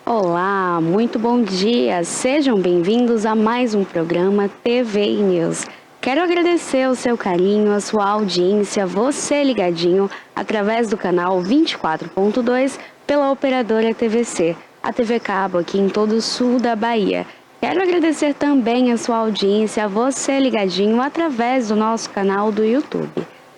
Olá, muito bom dia. Sejam bem-vindos a mais um programa TV e News. Quero agradecer o seu carinho, a sua audiência, você ligadinho através do canal 24.2 pela operadora TVC, a TV Cabo aqui em todo o sul da Bahia. Quero agradecer também a sua audiência, você ligadinho através do nosso canal do YouTube.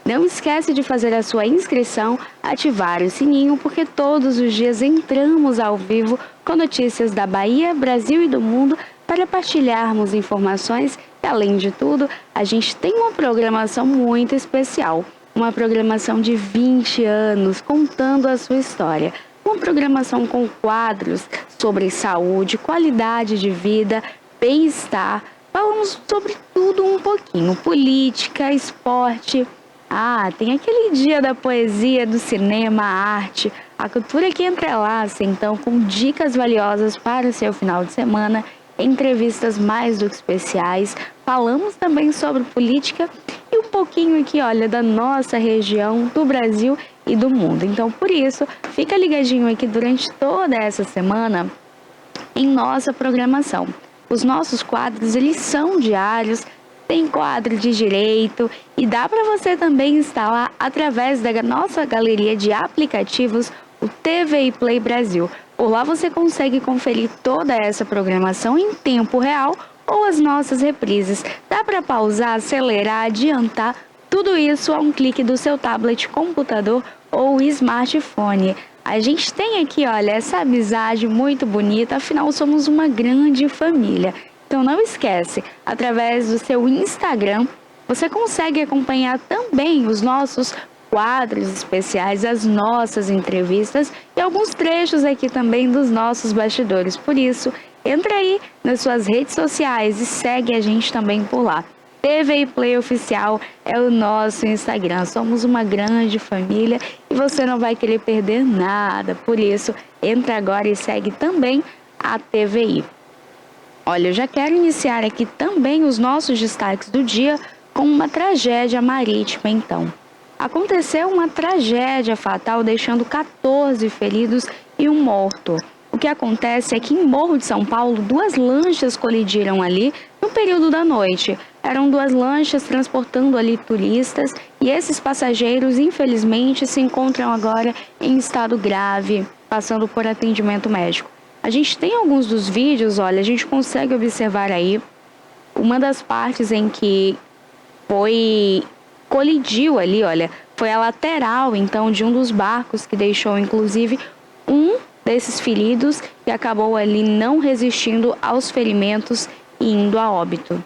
Não esquece de fazer a sua inscrição, ativar o sininho, porque todos os dias entramos ao vivo com notícias da Bahia, Brasil e do mundo para partilharmos informações e, além de tudo, a gente tem uma programação muito especial. Uma programação de 20 anos contando a sua história. Uma programação com quadros sobre saúde, qualidade de vida, bem-estar. Falamos sobre tudo um pouquinho, política, esporte. Tem aquele dia da poesia, do cinema, a arte, a cultura que entrelaça, então, com dicas valiosas para o seu final de semana, entrevistas mais do que especiais. Falamos também sobre política e um pouquinho aqui, olha, da nossa região, do Brasil e do mundo. Então, por isso, fica ligadinho aqui durante toda essa semana em nossa programação. Os nossos quadros, eles são diários, tem quadro de direito e dá para você também instalar através da nossa galeria de aplicativos, o TV Play Brasil. Por lá você consegue conferir toda essa programação em tempo real ou as nossas reprises. Dá para pausar, acelerar, adiantar, tudo isso a um clique do seu tablet, computador ou smartphone. A gente tem aqui, olha, essa amizade muito bonita, afinal somos uma grande família. Então não esquece, através do seu Instagram, você consegue acompanhar também os nossos quadros especiais, as nossas entrevistas e alguns trechos aqui também dos nossos bastidores. Por isso, entra aí nas suas redes sociais e segue a gente também por lá. TV Play Oficial é o nosso Instagram. Somos uma grande família e você não vai querer perder nada. Por isso, entra agora e segue também a TVI. Olha, eu já quero iniciar aqui também os nossos destaques do dia com uma tragédia marítima, então. Aconteceu uma tragédia fatal, deixando 14 feridos e um morto. O que acontece é que em Morro de São Paulo, 2 lanchas colidiram ali no período da noite. Eram 2 lanchas transportando ali turistas e esses passageiros, infelizmente, se encontram agora em estado grave, passando por atendimento médico. A gente tem alguns dos vídeos, olha, a gente consegue observar aí uma das partes em que colidiu ali, olha, foi a lateral, então, de um dos barcos que deixou, inclusive, um desses feridos e acabou ali não resistindo aos ferimentos e indo a óbito.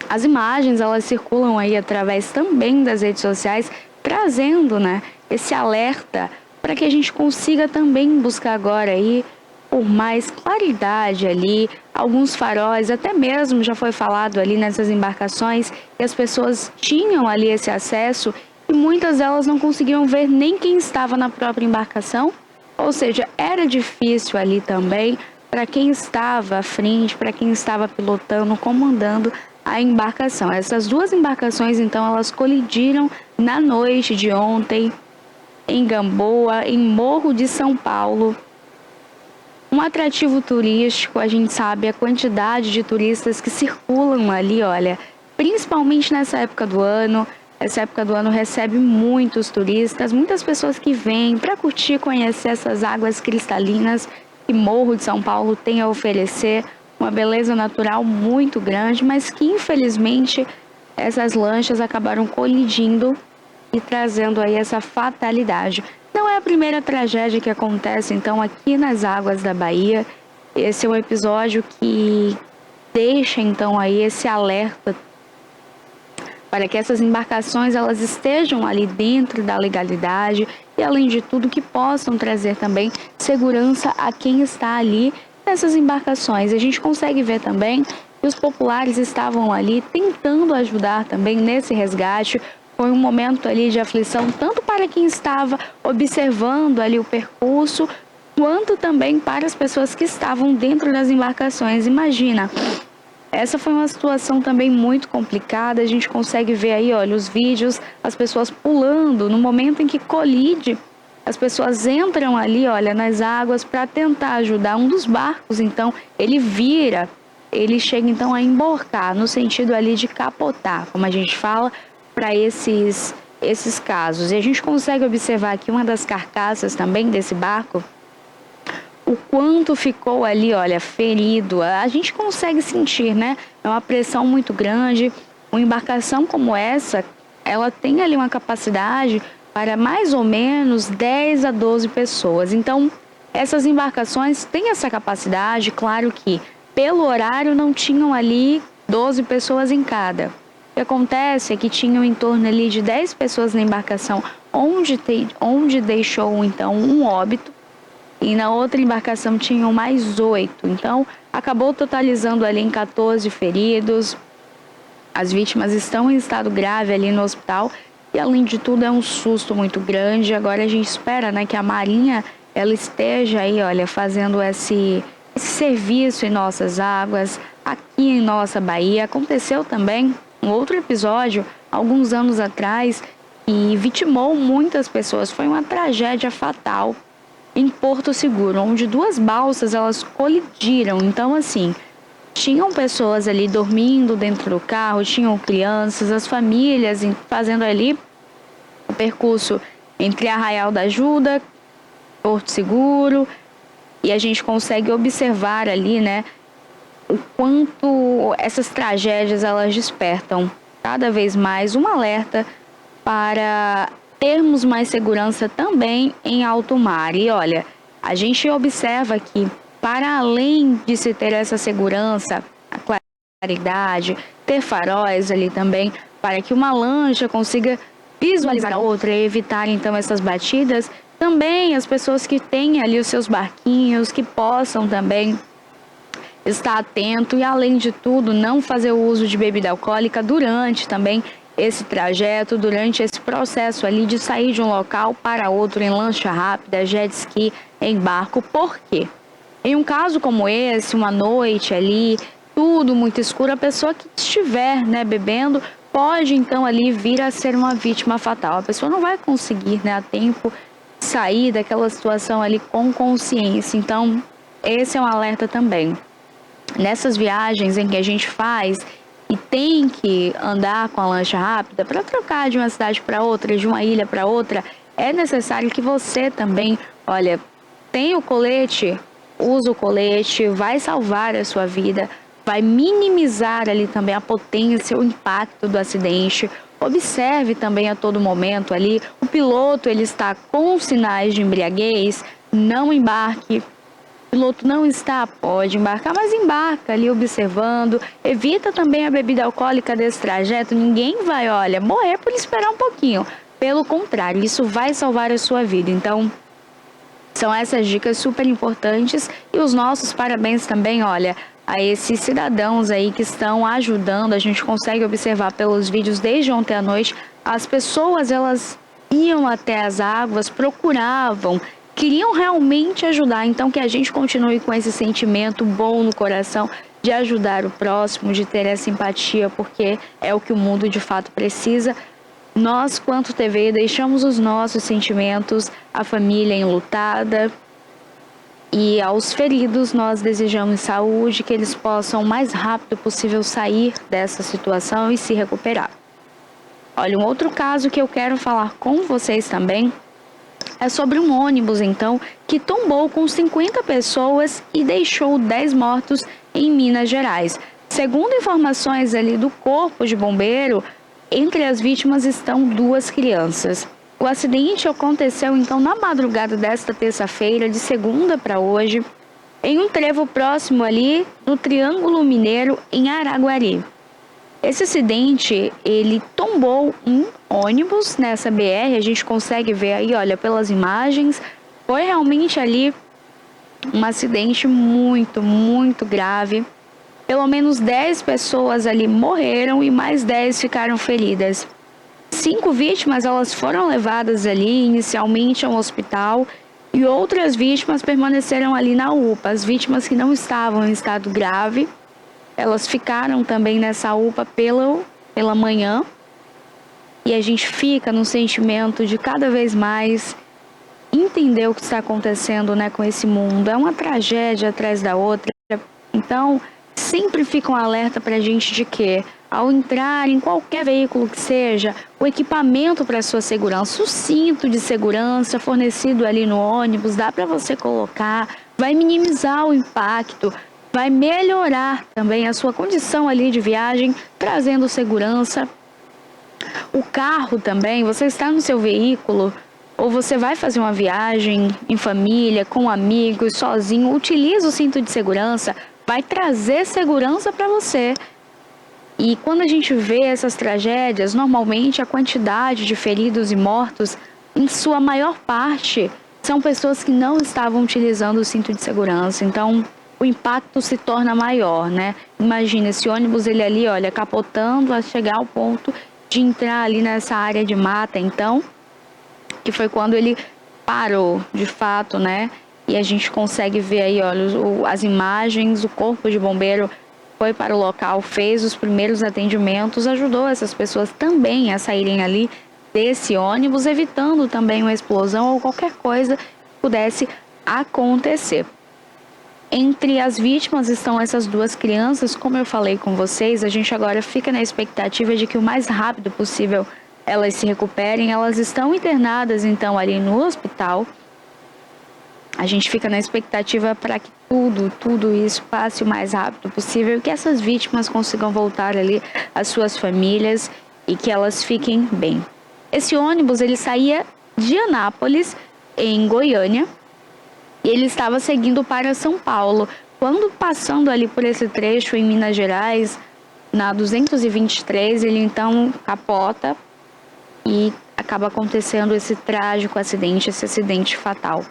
As imagens, elas circulam aí através também das redes sociais, trazendo, né, esse alerta para que a gente consiga também buscar agora aí por mais claridade ali, alguns faróis, até mesmo já foi falado ali nessas embarcações que as pessoas tinham ali esse acesso e muitas delas não conseguiam ver nem quem estava na própria embarcação, ou seja, era difícil ali também para quem estava à frente, para quem estava pilotando, comandando a embarcação. Essas 2 embarcações, então, elas colidiram na noite de ontem em Gamboa, em Morro de São Paulo. Um atrativo turístico, a gente sabe a quantidade de turistas que circulam ali, olha, principalmente nessa época do ano. Essa época do ano recebe muitos turistas, muitas pessoas que vêm para curtir, conhecer essas águas cristalinas que Morro de São Paulo tem a oferecer, uma beleza natural muito grande, mas que infelizmente essas lanchas acabaram colidindo e trazendo aí essa fatalidade. Não é a primeira tragédia que acontece, então, aqui nas águas da Bahia. Esse é um episódio que deixa, então, aí esse alerta para que essas embarcações elas estejam ali dentro da legalidade e, além de tudo, que possam trazer também segurança a quem está ali nessas embarcações. A gente consegue ver também que os populares estavam ali tentando ajudar também nesse resgate. Foi um momento ali de aflição, tanto para quem estava observando ali o percurso, quanto também para as pessoas que estavam dentro das embarcações. Imagina, essa foi uma situação também muito complicada. A gente consegue ver aí, olha, os vídeos, as pessoas pulando no momento em que colide as pessoas entram ali, olha, nas águas para tentar ajudar. Um dos barcos, então, ele chega então a emborcar, no sentido ali de capotar, como a gente fala, para esses casos. E a gente consegue observar aqui uma das carcaças também desse barco, o quanto ficou ali, olha, ferido. A gente consegue sentir, né? É uma pressão muito grande. Uma embarcação como essa, ela tem ali uma capacidade para mais ou menos 10 a 12 pessoas. Então, essas embarcações têm essa capacidade, claro que pelo horário não tinham ali 12 pessoas em cada. O que acontece é que tinham em torno ali de 10 pessoas na embarcação, onde deixou então um óbito, e na outra embarcação tinham mais 8. Então, acabou totalizando ali em 14 feridos. As vítimas estão em estado grave ali no hospital e, além de tudo, é um susto muito grande. Agora a gente espera, né, que a Marinha ela esteja aí, olha, fazendo esse serviço em nossas águas, aqui em nossa Bahia. Aconteceu também um outro episódio, alguns anos atrás, e vitimou muitas pessoas. Foi uma tragédia fatal em Porto Seguro, onde 2 balsas elas colidiram. Então, assim, tinham pessoas ali dormindo dentro do carro, tinham crianças, as famílias fazendo ali o percurso entre Arraial da Ajuda, Porto Seguro, e a gente consegue observar ali, né, o quanto essas tragédias elas despertam cada vez mais um alerta para termos mais segurança também em alto mar. E olha, a gente observa que para além de se ter essa segurança, a claridade, ter faróis ali também, para que uma lancha consiga visualizar a outra e evitar então essas batidas, também as pessoas que têm ali os seus barquinhos, que possam também estar atento e, além de tudo, não fazer o uso de bebida alcoólica durante também esse trajeto, durante esse processo ali de sair de um local para outro em lancha rápida, jet ski, em barco. Por quê? Em um caso como esse, uma noite ali, tudo muito escuro, a pessoa que estiver, né, bebendo pode então ali vir a ser uma vítima fatal. A pessoa não vai conseguir, né, a tempo sair daquela situação ali com consciência. Então, esse é um alerta também. Nessas viagens em que a gente faz e tem que andar com a lancha rápida para trocar de uma cidade para outra, de uma ilha para outra, é necessário que você também, olha, tenha o colete, use o colete, vai salvar a sua vida, vai minimizar ali também a potência, o impacto do acidente. Observe também a todo momento ali, o piloto ele está com sinais de embriaguez, não embarque. O piloto não está, pode embarcar, mas embarca ali observando. Evita também a bebida alcoólica desse trajeto. Ninguém vai, olha, morrer por esperar um pouquinho. Pelo contrário, isso vai salvar a sua vida. Então, são essas dicas super importantes. E os nossos parabéns também, olha, a esses cidadãos aí que estão ajudando. A gente consegue observar pelos vídeos desde ontem à noite. As pessoas, elas iam até as águas, procuravam, queriam realmente ajudar. Então, que a gente continue com esse sentimento bom no coração de ajudar o próximo, de ter essa empatia, porque é o que o mundo de fato precisa. Nós, quanto TV, deixamos os nossos sentimentos, a família enlutada, e aos feridos nós desejamos saúde, que eles possam o mais rápido possível sair dessa situação e se recuperar. Olha, um outro caso que eu quero falar com vocês também é sobre um ônibus, então, que tombou com 50 pessoas e deixou 10 mortos em Minas Gerais. Segundo informações ali do Corpo de Bombeiro, entre as vítimas estão 2 crianças. O acidente aconteceu, então, na madrugada desta terça-feira, de segunda para hoje, em um trevo próximo ali no Triângulo Mineiro, em Araguari. Esse acidente, ele tombou um ônibus nessa BR, a gente consegue ver aí, olha, pelas imagens. Foi realmente ali um acidente muito, muito grave. Pelo menos 10 pessoas ali morreram e mais 10 ficaram feridas. 5 vítimas, elas foram levadas ali inicialmente a um hospital e outras vítimas permaneceram ali na UPA. As vítimas que não estavam em estado grave, elas ficaram também nessa UPA pela manhã. E a gente fica no sentimento de cada vez mais entender o que está acontecendo, né, com esse mundo. É uma tragédia atrás da outra. Então, sempre fica um alerta para a gente de que, ao entrar em qualquer veículo que seja, o equipamento para sua segurança, o cinto de segurança fornecido ali no ônibus, dá para você colocar, vai minimizar o impacto, vai melhorar também a sua condição ali de viagem, trazendo segurança. O carro também, você está no seu veículo, ou você vai fazer uma viagem em família, com amigos, sozinho, utiliza o cinto de segurança, vai trazer segurança para você. E quando a gente vê essas tragédias, normalmente a quantidade de feridos e mortos, em sua maior parte, são pessoas que não estavam utilizando o cinto de segurança. Então, o impacto se torna maior, né? Imagina esse ônibus, ele ali, olha, capotando a chegar ao ponto de entrar ali nessa área de mata, então, que foi quando ele parou, de fato, né? E a gente consegue ver aí, olha, as imagens, o corpo de bombeiro foi para o local, fez os primeiros atendimentos, ajudou essas pessoas também a saírem ali desse ônibus, evitando também uma explosão ou qualquer coisa que pudesse acontecer. Entre as vítimas estão essas duas crianças, como eu falei com vocês, a gente agora fica na expectativa de que o mais rápido possível elas se recuperem. Elas estão internadas então ali no hospital. A gente fica na expectativa para que tudo isso passe o mais rápido possível, que essas vítimas consigam voltar ali às suas famílias e que elas fiquem bem. Esse ônibus, ele saía de Anápolis, em Goiânia, e ele estava seguindo para São Paulo. Quando passando ali por esse trecho em Minas Gerais, na 223, ele então capota e acaba acontecendo esse trágico acidente, esse acidente fatal.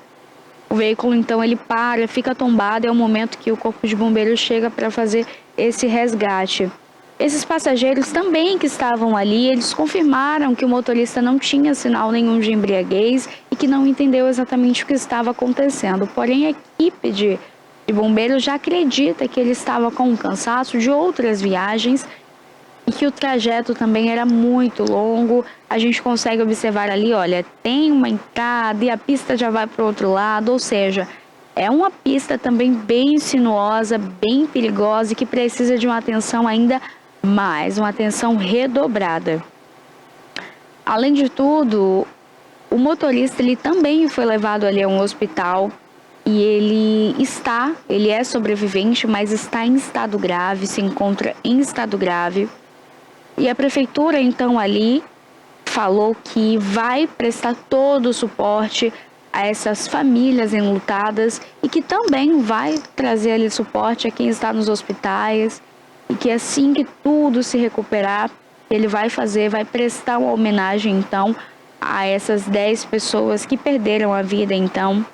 O veículo, então, ele para, fica tombado, é o momento que o corpo de bombeiros chega para fazer esse resgate. Esses passageiros também que estavam ali, eles confirmaram que o motorista não tinha sinal nenhum de embriaguez e que não entendeu exatamente o que estava acontecendo. Porém, a equipe de bombeiros já acredita que ele estava com um cansaço de outras viagens e que o trajeto também era muito longo. A gente consegue observar ali, olha, tem uma entrada e a pista já vai para o outro lado, ou seja, é uma pista também bem sinuosa, bem perigosa e que precisa de uma atenção ainda mais, uma atenção redobrada. Além de tudo, o motorista ele também foi levado ali a um hospital e ele é sobrevivente, mas está em estado grave, se encontra em estado grave. E a prefeitura, então, ali falou que vai prestar todo o suporte a essas famílias enlutadas e que também vai trazer ali suporte a quem está nos hospitais e que assim que tudo se recuperar, ele vai prestar uma homenagem, então, a essas 10 pessoas que perderam a vida, então,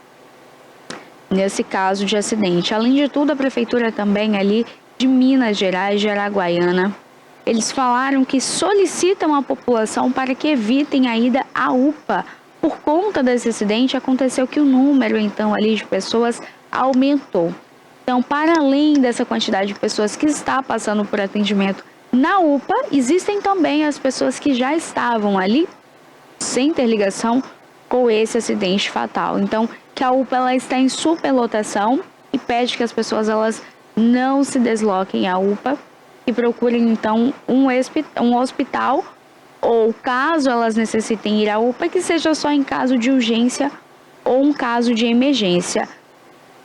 nesse caso de acidente. Além de tudo, a prefeitura também ali de Minas Gerais, de Araguaiana, eles falaram que solicitam à população para que evitem a ida à UPA. Por conta desse acidente, aconteceu que o número, então, ali de pessoas aumentou. Então, para além dessa quantidade de pessoas que está passando por atendimento na UPA, existem também as pessoas que já estavam ali sem ter ligação com esse acidente fatal. Então, que a UPA ela está em superlotação e pede que as pessoas elas não se desloquem à UPA, e procurem então um hospital, ou caso elas necessitem ir à UPA, que seja só em caso de urgência ou um caso de emergência.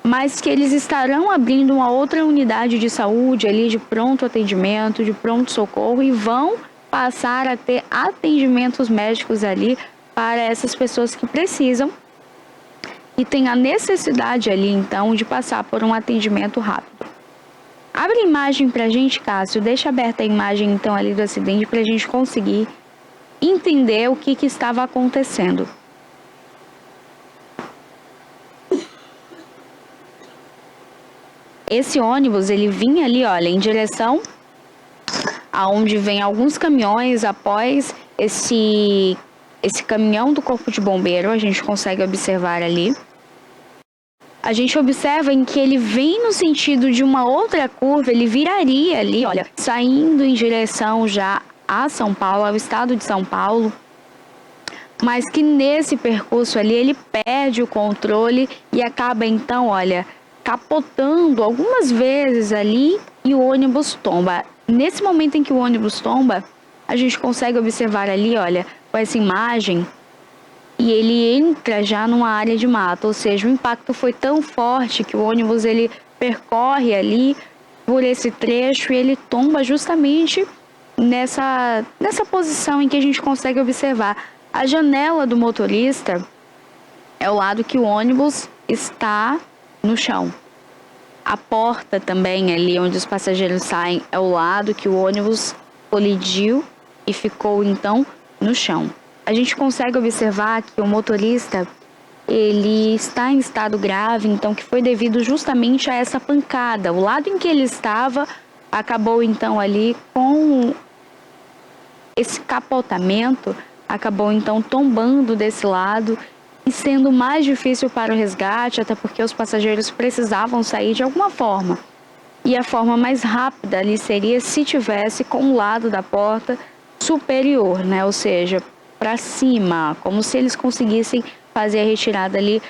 Mas que eles estarão abrindo uma outra unidade de saúde ali de pronto atendimento, de pronto socorro, e vão passar a ter atendimentos médicos ali para essas pessoas que precisam e têm a necessidade ali então de passar por um atendimento rápido. Abre a imagem pra gente, Cássio. Deixa aberta a imagem, então, ali do acidente pra gente conseguir entender o que estava acontecendo. Esse ônibus, ele vinha ali, olha, em direção aonde vem alguns caminhões. Após esse caminhão do Corpo de Bombeiro, a gente consegue observar ali. A gente observa em que ele vem no sentido de uma outra curva, ele viraria ali, olha, saindo em direção já a São Paulo, ao estado de São Paulo. mas que nesse percurso ali ele perde o controle e acaba então, olha, capotando algumas vezes ali e o ônibus tomba. Nesse momento em que o ônibus tomba, a gente consegue observar ali, olha, com essa imagem, e ele entra já numa área de mata, ou seja, o impacto foi tão forte que o ônibus ele percorre ali por esse trecho e ele tomba justamente nessa posição em que a gente consegue observar. A janela do motorista é o lado que o ônibus está no chão. A porta também ali onde os passageiros saem é o lado que o ônibus colidiu e ficou então no chão. A gente consegue observar que o motorista ele está em estado grave, então que foi devido justamente a essa pancada. O lado em que ele estava acabou então ali com esse capotamento, acabou então tombando desse lado e sendo mais difícil para o resgate, até porque os passageiros precisavam sair de alguma forma. E a forma mais rápida ali seria se tivesse com o lado da porta superior, né? Ou seja, para cima, como se eles conseguissem fazer a retirada ali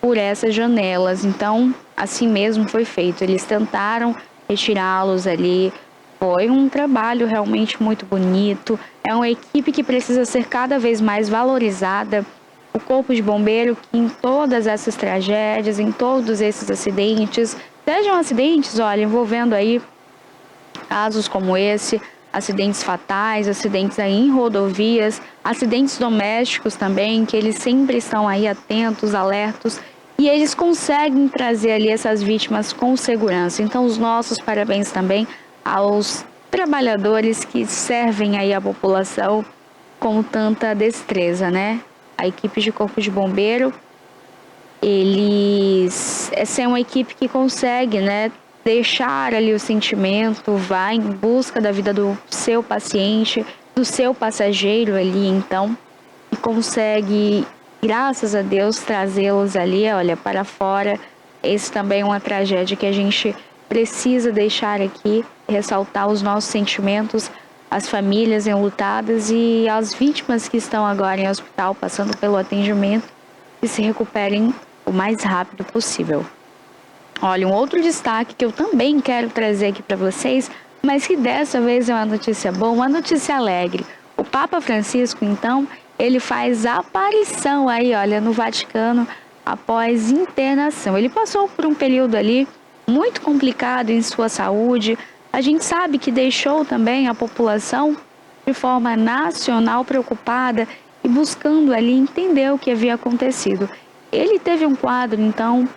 por essas janelas. Então, assim mesmo foi feito. Eles tentaram retirá-los ali. Foi um trabalho realmente muito bonito. É uma equipe que precisa ser cada vez mais valorizada. O Corpo de Bombeiro, que em todas essas tragédias, em todos esses acidentes, sejam acidentes, olha, envolvendo aí casos como esse, acidentes fatais, acidentes aí em rodovias, acidentes domésticos também, que eles sempre estão aí atentos, alertos, e eles conseguem trazer ali essas vítimas com segurança. Então, os nossos parabéns também aos trabalhadores que servem aí a população com tanta destreza, né? A equipe de Corpo de Bombeiro, essa é uma equipe que consegue, né, deixar ali o sentimento, vai em busca da vida do seu paciente, do seu passageiro ali, então, e consegue, graças a Deus, trazê-los ali, olha, para fora. Esse também é uma tragédia que a gente precisa deixar aqui, ressaltar os nossos sentimentos, as famílias enlutadas e as vítimas que estão agora em hospital passando pelo atendimento, que se recuperem o mais rápido possível. Olha, um outro destaque que eu também quero trazer aqui para vocês, mas que dessa vez é uma notícia boa, uma notícia alegre. O Papa Francisco, então, ele faz aparição aí, olha, no Vaticano após internação. Ele passou por um período ali muito complicado em sua saúde. A gente sabe que deixou também a população de forma nacional preocupada e buscando ali entender o que havia acontecido. Ele teve um quadro, então,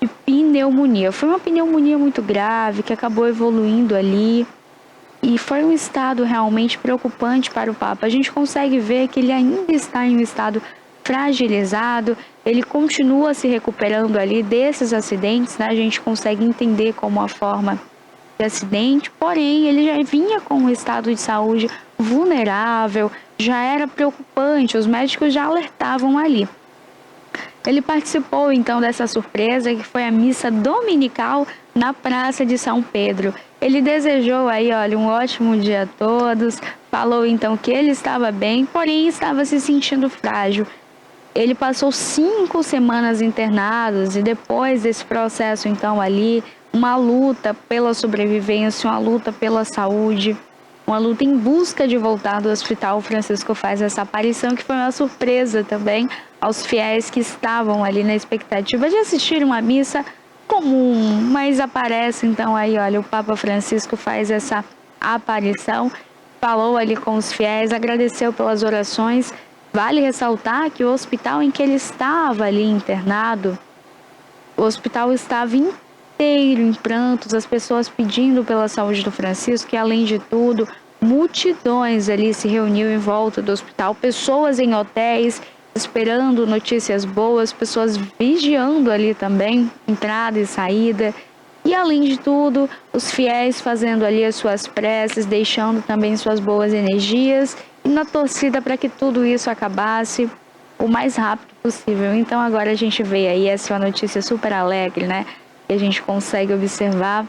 de pneumonia. Foi uma pneumonia muito grave que acabou evoluindo ali e foi um estado realmente preocupante para o Papa. A gente consegue ver que ele ainda está em um estado fragilizado, ele continua se recuperando ali desses acidentes, né? A gente consegue entender como a forma de acidente, porém ele já vinha com um estado de saúde vulnerável, já era preocupante, os médicos já alertavam ali. Ele participou então dessa surpresa que foi a missa dominical na Praça de São Pedro. Ele desejou aí, olha, um ótimo dia a todos, falou então que ele estava bem, porém estava se sentindo frágil. Ele passou 5 semanas internados e depois desse processo então ali, uma luta pela sobrevivência, uma luta pela saúde, uma luta em busca de voltar do hospital. O Francisco faz essa aparição que foi uma surpresa também aos fiéis que estavam ali na expectativa de assistir uma missa comum, mas aparece então aí, olha, o Papa Francisco faz essa aparição, falou ali com os fiéis, agradeceu pelas orações. Vale ressaltar que o hospital em que ele estava ali internado, o hospital estava inteiro em prantos, as pessoas pedindo pela saúde do Francisco, e além de tudo, multidões ali se reuniam em volta do hospital, pessoas em hotéis esperando notícias boas, pessoas vigiando ali também, entrada e saída. E além de tudo, os fiéis fazendo ali as suas preces, deixando também suas boas energias e na torcida para que tudo isso acabasse o mais rápido possível. Então agora a gente vê aí, essa é uma notícia super alegre, né? E a gente consegue observar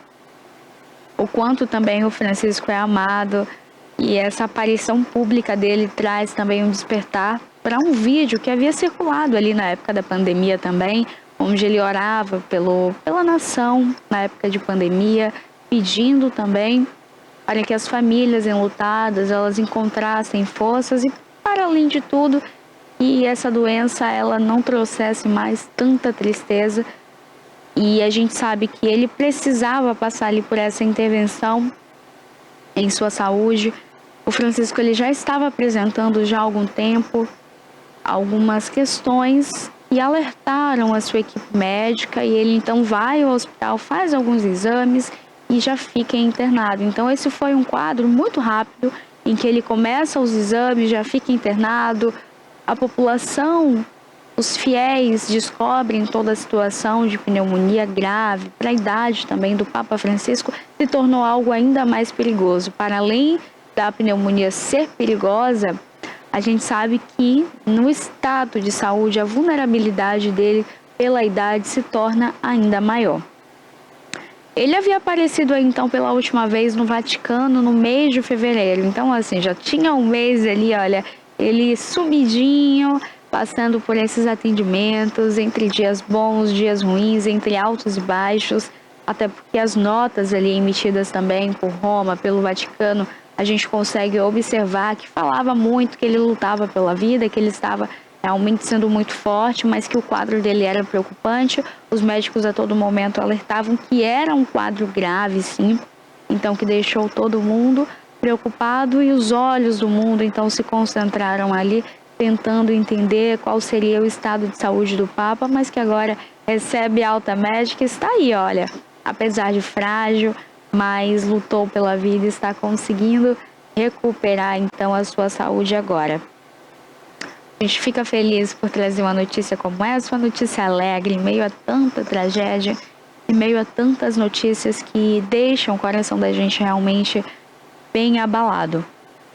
o quanto também o Francisco é amado, e essa aparição pública dele traz também um despertar para um vídeo que havia circulado ali na época da pandemia também, onde ele orava pela nação na época de pandemia, pedindo também para que as famílias enlutadas elas encontrassem forças e, para além de tudo, que essa doença ela não trouxesse mais tanta tristeza. E a gente sabe que ele precisava passar ali por essa intervenção em sua saúde. O Francisco ele já estava apresentando já há algum tempo algumas questões e alertaram a sua equipe médica, e ele então vai ao hospital, faz alguns exames e já fica internado. Então esse foi um quadro muito rápido em que ele começa os exames, já fica internado. A população, os fiéis descobrem toda a situação de pneumonia grave. Para a idade também do Papa Francisco, se tornou algo ainda mais perigoso. Para além da pneumonia ser perigosa, a gente sabe que no estado de saúde a vulnerabilidade dele pela idade se torna ainda maior. Ele havia aparecido aí, então, pela última vez no Vaticano no mês de fevereiro. Então, assim, já tinha um mês ali, olha, ele sumidinho, passando por esses atendimentos, entre dias bons, dias ruins, entre altos e baixos, até porque as notas ali emitidas também por Roma, pelo Vaticano, a gente consegue observar que falava muito que ele lutava pela vida, que ele estava realmente sendo muito forte, mas que o quadro dele era preocupante. Os médicos a todo momento alertavam que era um quadro grave, sim, então que deixou todo mundo preocupado, e os olhos do mundo então se concentraram ali, tentando entender qual seria o estado de saúde do Papa, mas que agora recebe alta médica, está aí, olha, apesar de frágil, mas lutou pela vida e está conseguindo recuperar então a sua saúde agora. A gente fica feliz por trazer uma notícia como essa, uma notícia alegre, em meio a tanta tragédia, em meio a tantas notícias que deixam o coração da gente realmente bem abalado.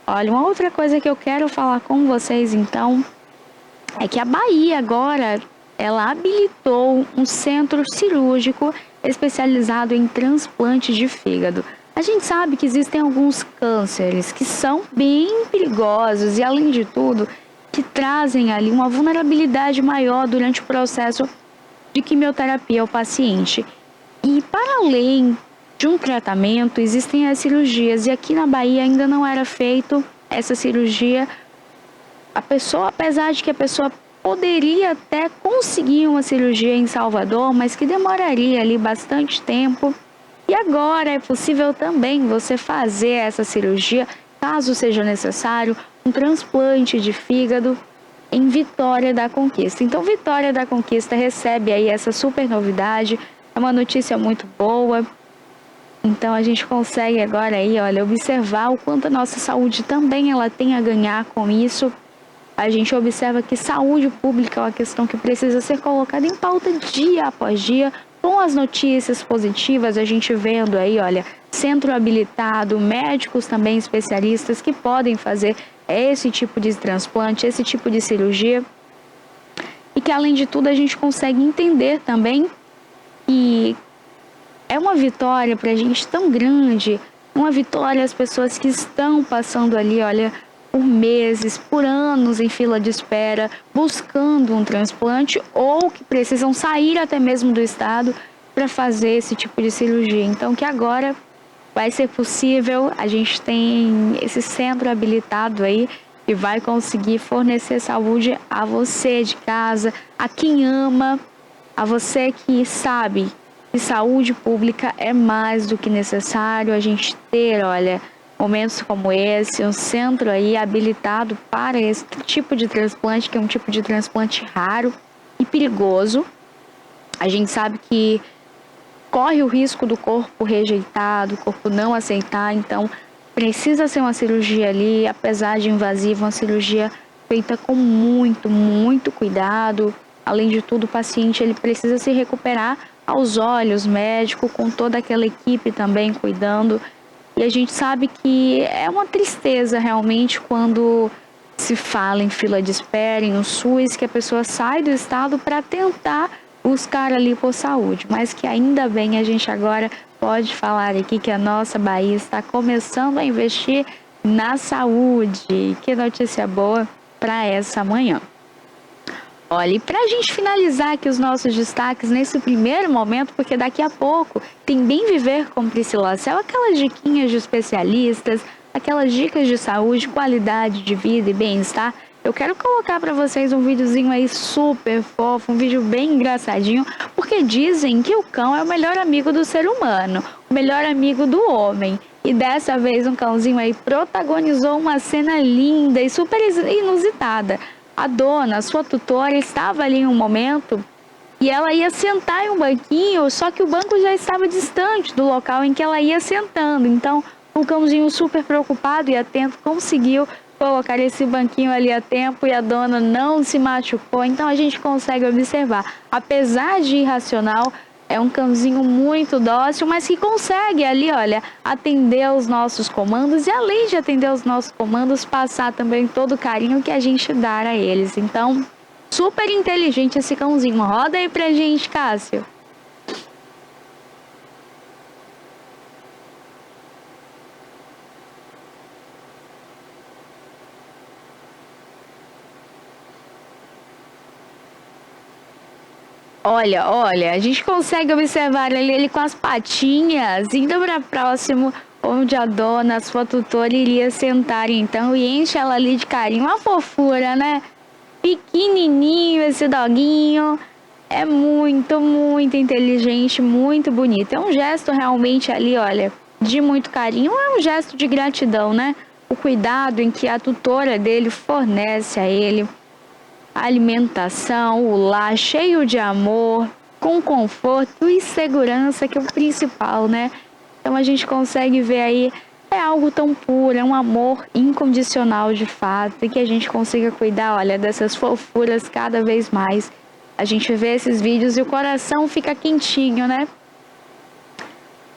Olha, uma outra coisa que eu quero falar com vocês então, é que a Bahia agora, ela habilitou um centro cirúrgico especializado em transplante de fígado. A gente sabe que existem alguns cânceres que são bem perigosos e, além de tudo, que trazem ali uma vulnerabilidade maior durante o processo de quimioterapia ao paciente. E para além de um tratamento, existem as cirurgias, e aqui na Bahia ainda não era feito essa cirurgia. A pessoa, apesar de que a pessoa poderia até conseguir uma cirurgia em Salvador, mas que demoraria ali bastante tempo. E agora é possível também você fazer essa cirurgia, caso seja necessário, um transplante de fígado em Vitória da Conquista. Então, Vitória da Conquista recebe aí essa super novidade, é uma notícia muito boa. Então, a gente consegue agora aí, olha, observar o quanto a nossa saúde também ela tem a ganhar com isso. A gente observa que saúde pública é uma questão que precisa ser colocada em pauta dia após dia, com as notícias positivas, a gente vendo aí, olha, centro habilitado, médicos também especialistas que podem fazer esse tipo de transplante, esse tipo de cirurgia. E que, além de tudo, a gente consegue entender também que é uma vitória para a gente tão grande, uma vitória às pessoas que estão passando ali, olha, por meses, por anos em fila de espera, buscando um transplante, ou que precisam sair até mesmo do estado para fazer esse tipo de cirurgia. Então, que agora vai ser possível, a gente tem esse centro habilitado aí, que vai conseguir fornecer saúde a você de casa, a quem ama, a você que sabe que saúde pública é mais do que necessário a gente ter, olha, momentos como esse, um centro aí habilitado para esse tipo de transplante, que é um tipo de transplante raro e perigoso. A gente sabe que corre o risco do corpo rejeitar, do corpo não aceitar, então precisa ser uma cirurgia ali, apesar de invasiva, uma cirurgia feita com muito cuidado. Além de tudo, o paciente ele precisa se recuperar aos olhos, médico, com toda aquela equipe também cuidando. E a gente sabe que é uma tristeza realmente quando se fala em fila de espera, em um SUS, que a pessoa sai do estado para tentar buscar ali por saúde. Mas que ainda bem a gente agora pode falar aqui que a nossa Bahia está começando a investir na saúde. Que notícia boa! para essa manhã. Olha, e para a gente finalizar aqui os nossos destaques nesse primeiro momento, porque daqui a pouco tem Bem Viver com Priscila Cel, aquelas diquinhas de especialistas, aquelas dicas de saúde, qualidade de vida e bem-estar. Eu quero colocar para vocês um videozinho aí super fofo, um vídeo bem engraçadinho, porque dizem que o cão é o melhor amigo do ser humano, o melhor amigo do homem. E dessa vez um cãozinho aí protagonizou uma cena linda e super inusitada. A dona, a sua tutora, estava ali em um momento e ela ia sentar em um banquinho, só que o banco já estava distante do local em que ela ia sentando. Então, o cãozinho super preocupado e atento conseguiu colocar esse banquinho ali a tempo e a dona não se machucou. Então, a gente consegue observar, apesar de irracional, é um cãozinho muito dócil, mas que consegue ali, olha, atender aos nossos comandos e, além de atender aos nossos comandos, passar também todo o carinho que a gente dá a eles. Então, super inteligente esse cãozinho. Roda aí pra gente, Cássio. Olha, a gente consegue observar ele com as patinhas indo para próximo, onde a dona, a sua tutora, iria sentar então e enche ela ali de carinho. Uma fofura, né? Pequenininho esse doguinho. É muito, muito inteligente, muito bonito. É um gesto realmente ali, olha, de muito carinho. É um gesto de gratidão, né? O cuidado em que a tutora dele fornece a ele. A alimentação, o lar cheio de amor, com conforto e segurança, que é o principal, né? Então a gente consegue ver aí, é algo tão puro, é um amor incondicional de fato, e que a gente consiga cuidar, olha, dessas fofuras cada vez mais. A gente vê esses vídeos e o coração fica quentinho, né?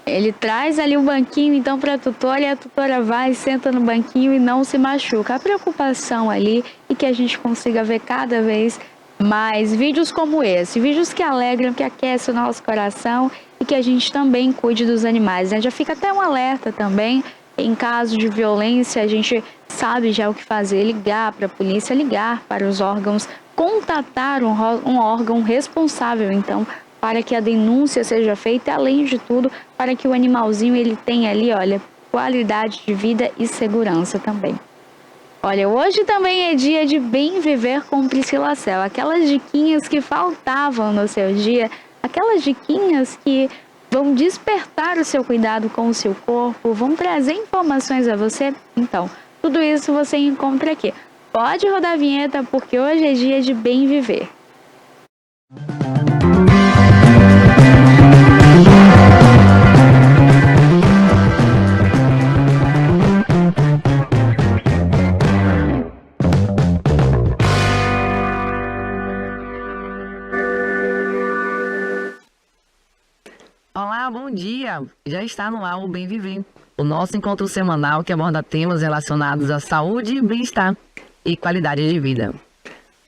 Ele traz ali um banquinho então para a tutora e a tutora vai, senta no banquinho e não se machuca. A preocupação ali e que a gente consiga ver cada vez mais vídeos como esse, vídeos que alegram, que aquecem o nosso coração e que a gente também cuide dos animais, né? Já fica até um alerta também, em caso de violência, a gente sabe já o que fazer, ligar para a polícia, ligar para os órgãos, contatar um órgão responsável então, para que a denúncia seja feita e, além de tudo, para que o animalzinho ele tenha ali, olha, qualidade de vida e segurança também. Olha, hoje também é dia de Bem Viver com Priscila Cel, aquelas diquinhas que faltavam no seu dia, aquelas diquinhas que vão despertar o seu cuidado com o seu corpo, vão trazer informações a você. Então, tudo isso você encontra aqui. Pode rodar a vinheta, porque hoje é dia de Bem Viver. Olá, bom dia! Já está no ar o Bem Viver, o nosso encontro semanal que aborda temas relacionados à saúde, bem-estar e qualidade de vida.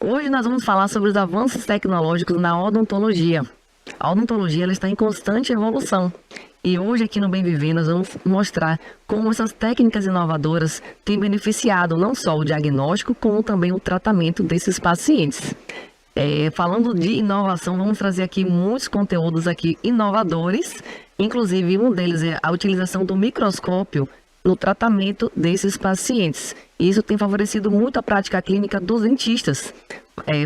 Hoje nós vamos falar sobre os avanços tecnológicos na odontologia. A odontologia ela está em constante evolução e hoje aqui no Bem Viver nós vamos mostrar como essas técnicas inovadoras têm beneficiado não só o diagnóstico, como também o tratamento desses pacientes. Falando de inovação, vamos trazer aqui muitos conteúdos aqui inovadores, inclusive um deles é a utilização do microscópio no tratamento desses pacientes. Isso tem favorecido muito a prática clínica dos dentistas,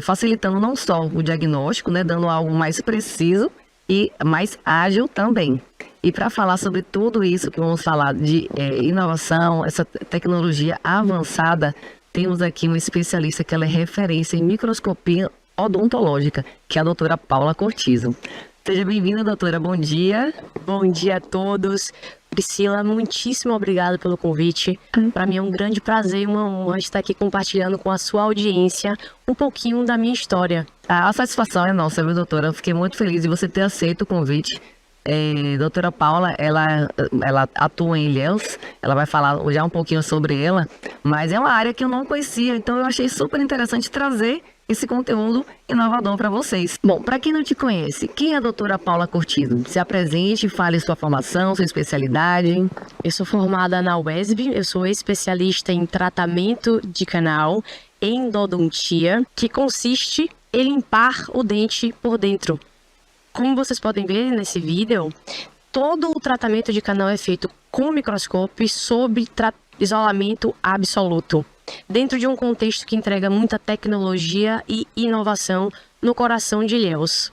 facilitando não só o diagnóstico, né, dando algo mais preciso e mais ágil também. E para falar sobre tudo isso que vamos falar de inovação, essa tecnologia avançada, temos aqui uma especialista que ela é referência em microscopia odontológica, que é a doutora Paula Cortizo. Seja bem-vinda, doutora. Bom dia. Bom dia a todos. Priscila, muitíssimo obrigada pelo convite. Para mim é um grande prazer e uma honra estar aqui compartilhando com a sua audiência um pouquinho da minha história. A satisfação é nossa, viu, doutora? Eu fiquei muito feliz de você ter aceito o convite. Doutora Paula, ela atua em Ilhéus, ela vai falar já um pouquinho sobre ela, mas é uma área que eu não conhecia, então eu achei super interessante trazer esse conteúdo inovador para vocês. Bom, para quem não te conhece, quem é a doutora Paula Cortizo? Se apresente, fale sua formação, sua especialidade. Eu sou formada na UESB, eu sou especialista em tratamento de canal endodontia, que consiste em limpar o dente por dentro. Como vocês podem ver nesse vídeo, todo o tratamento de canal é feito com microscópio e sob isolamento absoluto, dentro de um contexto que entrega muita tecnologia e inovação no coração de Ilhéus.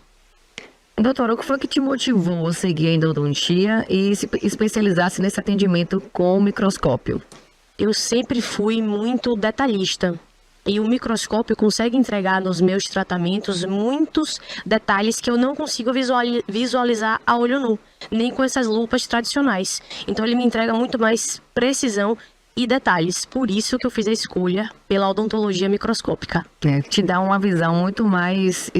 Doutora, o que foi que te motivou a seguir a endodontia e se especializar-se nesse atendimento com microscópio? Eu sempre fui muito detalhista. E o microscópio consegue entregar nos meus tratamentos muitos detalhes que eu não consigo visualizar a olho nu, nem com essas lupas tradicionais. Então ele me entrega muito mais precisão e detalhes. Por isso que eu fiz a escolha pela odontologia microscópica. Te dá uma visão muito mais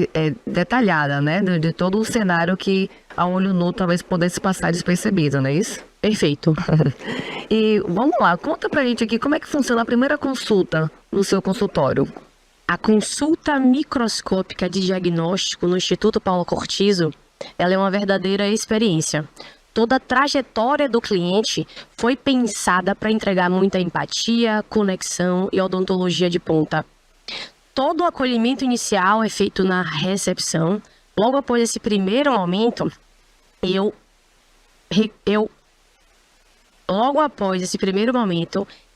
detalhada, né? De todo o cenário que a olho nu talvez pudesse passar despercebido, não é isso? Perfeito. E vamos lá, conta pra gente aqui como é que funciona a primeira consulta no seu consultório. A consulta microscópica de diagnóstico no Instituto Paulo Cortizo, ela é uma verdadeira experiência. Toda a trajetória do cliente foi pensada para entregar muita empatia, conexão e odontologia de ponta. Todo o acolhimento inicial é feito na recepção. Logo após esse primeiro momento,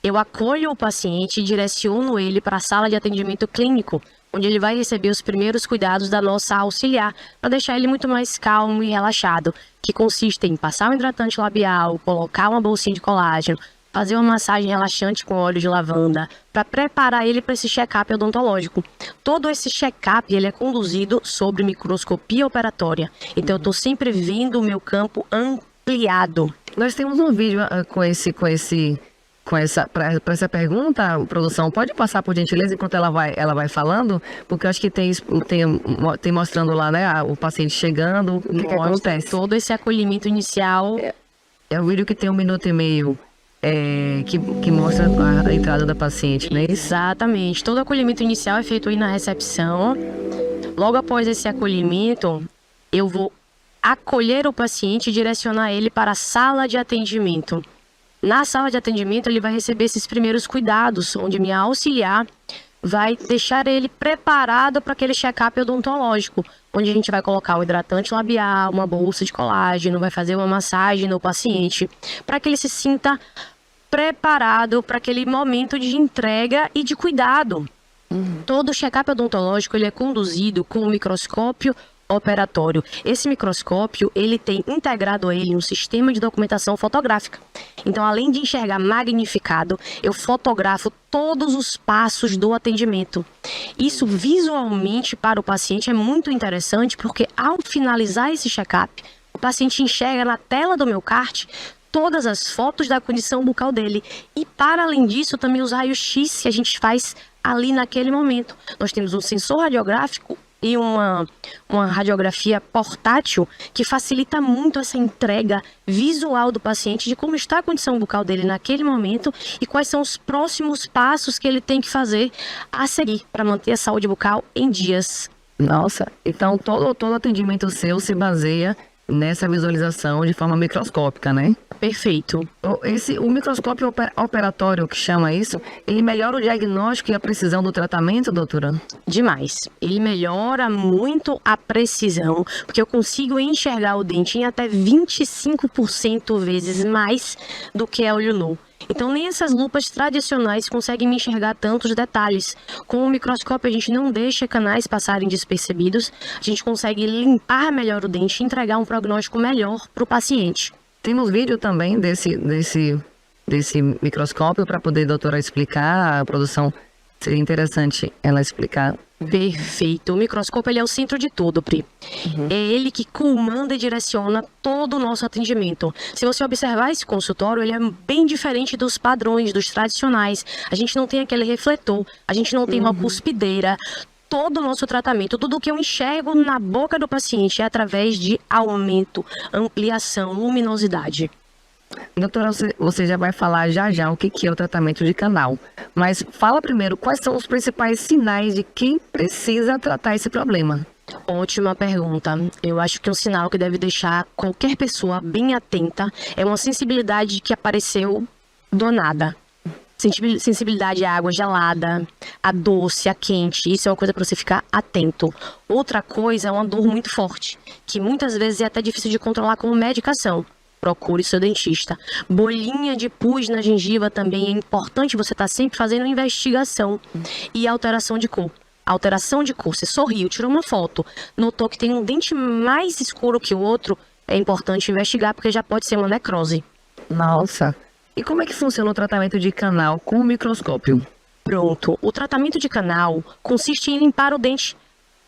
eu acolho o paciente e direciono ele para a sala de atendimento clínico, onde ele vai receber os primeiros cuidados da nossa auxiliar, para deixar ele muito mais calmo e relaxado, que consiste em passar um hidratante labial, colocar uma bolsinha de colágeno, fazer uma massagem relaxante com óleo de lavanda, para preparar ele para esse check-up odontológico. Todo esse check-up ele é conduzido sobre microscopia operatória, então eu estou sempre vendo o meu campo ampliado. Nós temos um vídeo para essa pergunta, produção. Pode passar por gentileza enquanto ela vai falando, porque eu acho que tem mostrando lá, né, o paciente chegando, o que acontece. Todo esse acolhimento inicial. É o vídeo que tem 1 minuto e meio, que mostra a entrada da paciente, né? Exatamente. Todo acolhimento inicial é feito aí na recepção. Logo após esse acolhimento, eu vou acolher o paciente e direcionar ele para a sala de atendimento. Na sala de atendimento, ele vai receber esses primeiros cuidados, onde minha auxiliar vai deixar ele preparado para aquele check-up odontológico, onde a gente vai colocar o hidratante labial, uma bolsa de colágeno, vai fazer uma massagem no paciente, para que ele se sinta preparado para aquele momento de entrega e de cuidado. Todo o check-up odontológico ele é conduzido com um microscópio operatório. Esse microscópio, ele tem integrado a ele um sistema de documentação fotográfica. Então, além de enxergar magnificado, eu fotografo todos os passos do atendimento. Isso visualmente para o paciente é muito interessante, porque ao finalizar esse check-up, o paciente enxerga na tela do meu cart todas as fotos da condição bucal dele. E para além disso, também os raios-x que a gente faz ali naquele momento. Nós temos um sensor radiográfico e uma radiografia portátil que facilita muito essa entrega visual do paciente de como está a condição bucal dele naquele momento e quais são os próximos passos que ele tem que fazer a seguir para manter a saúde bucal em dias. Nossa, então todo atendimento seu se baseia nessa visualização de forma microscópica, né? Perfeito. O microscópio operatório, que chama isso, ele melhora o diagnóstico e a precisão do tratamento, doutora? Demais. Ele melhora muito a precisão, porque eu consigo enxergar o dente em até 25% vezes mais do que a olho nu. Então, nem essas lupas tradicionais conseguem me enxergar tantos detalhes. Com o microscópio, a gente não deixa canais passarem despercebidos, a gente consegue limpar melhor o dente e entregar um prognóstico melhor para o paciente. Temos vídeo também desse microscópio para poder a doutora explicar, a produção. Seria interessante ela explicar. Perfeito. O microscópio ele é o centro de tudo, Pri. É ele que comanda e direciona todo o nosso atendimento. Se você observar esse consultório, ele é bem diferente dos padrões, dos tradicionais. A gente não tem aquele refletor, a gente não tem uma cuspideira. Todo o nosso tratamento, tudo que eu enxergo na boca do paciente é através de aumento, ampliação, luminosidade. Doutora, você já vai falar já o que é o tratamento de canal. Mas fala primeiro, quais são os principais sinais de quem precisa tratar esse problema? Ótima pergunta. Eu acho que um sinal que deve deixar qualquer pessoa bem atenta é uma sensibilidade que apareceu do nada. sensibilidade à água gelada, a doce, a quente. Isso é uma coisa para você ficar atento. Outra coisa é uma dor muito forte, que muitas vezes é até difícil de controlar com medicação. Procure seu dentista. Bolinha de pus na gengiva também é importante você estar sempre fazendo investigação. E alteração de cor. Alteração de cor. Você sorriu, tirou uma foto, notou que tem um dente mais escuro que o outro, é importante investigar porque já pode ser uma necrose. Nossa. E como é que funciona o tratamento de canal com o microscópio? Pronto. O tratamento de canal consiste em limpar o dente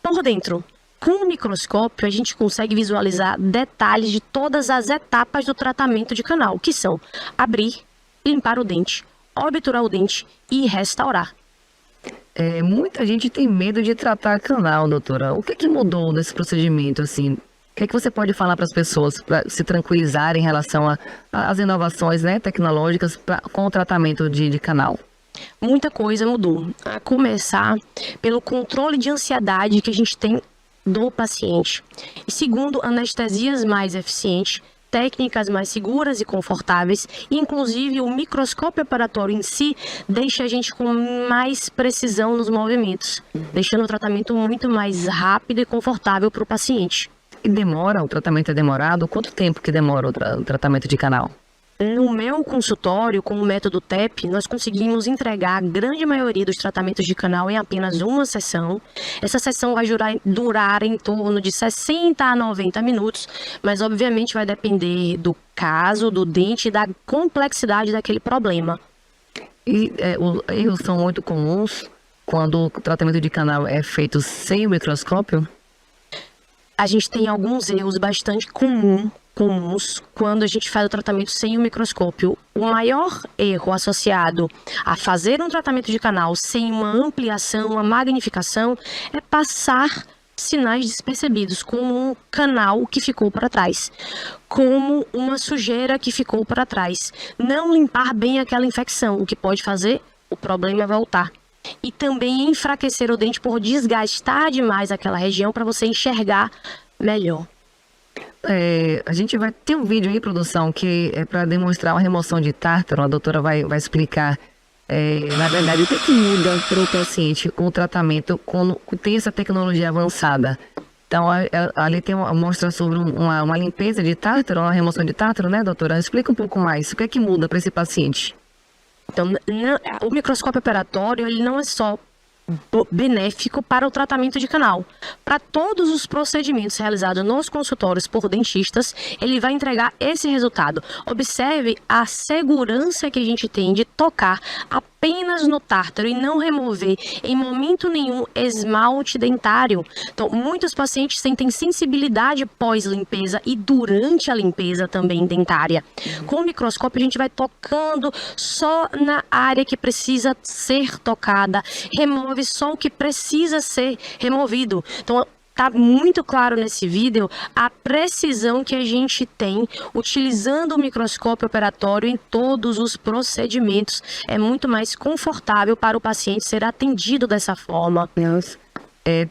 por dentro. Com o microscópio, a gente consegue visualizar detalhes de todas as etapas do tratamento de canal, que são abrir, limpar o dente, obturar o dente e restaurar. Muita gente tem medo de tratar canal, doutora. O que mudou nesse procedimento, assim? O que você pode falar para as pessoas para se tranquilizarem em relação às inovações, né, tecnológicas com o tratamento de canal? Muita coisa mudou. A começar pelo controle de ansiedade que a gente tem do paciente. E segundo, anestesias mais eficientes, técnicas mais seguras e confortáveis, e inclusive o microscópio operatório em si deixa a gente com mais precisão nos movimentos, deixando o tratamento muito mais rápido e confortável para o paciente. E demora? O tratamento é demorado? Quanto tempo que demora o tratamento de canal? No meu consultório, com o método TEP, nós conseguimos entregar a grande maioria dos tratamentos de canal em apenas uma sessão. Essa sessão vai durar em torno de 60 a 90 minutos, mas obviamente vai depender do caso, do dente e da complexidade daquele problema. E os erros são muito comuns quando o tratamento de canal é feito sem o microscópio? A gente tem alguns erros bastante comuns quando a gente faz o tratamento sem o microscópio. O maior erro associado a fazer um tratamento de canal sem uma ampliação, uma magnificação, é passar sinais despercebidos, como um canal que ficou para trás, como uma sujeira que ficou para trás. Não limpar bem aquela infecção, o que pode fazer o problema voltar. E também enfraquecer o dente por desgastar demais aquela região para você enxergar melhor. A gente vai ter um vídeo aí, produção, que é para demonstrar uma remoção de tártaro. A doutora vai explicar, na verdade, o que muda para o paciente com o tratamento quando tem essa tecnologia avançada. Então, ali mostra sobre uma limpeza de tártaro, uma remoção de tártaro, né, doutora? Explica um pouco mais. O que muda para esse paciente? Então, o microscópio operatório, ele não é só benéfico para o tratamento de canal. Para todos os procedimentos realizados nos consultórios por dentistas, ele vai entregar esse resultado. Observe a segurança que a gente tem de tocar apenas no tártaro e não remover em momento nenhum esmalte dentário. Então, muitos pacientes sentem sensibilidade pós-limpeza e durante a limpeza também dentária. Com o microscópio, a gente vai tocando só na área que precisa ser tocada, remove só o que precisa ser removido. Então, tá muito claro nesse vídeo a precisão que a gente tem utilizando o microscópio operatório em todos os procedimentos. É muito mais confortável para o paciente ser atendido dessa forma.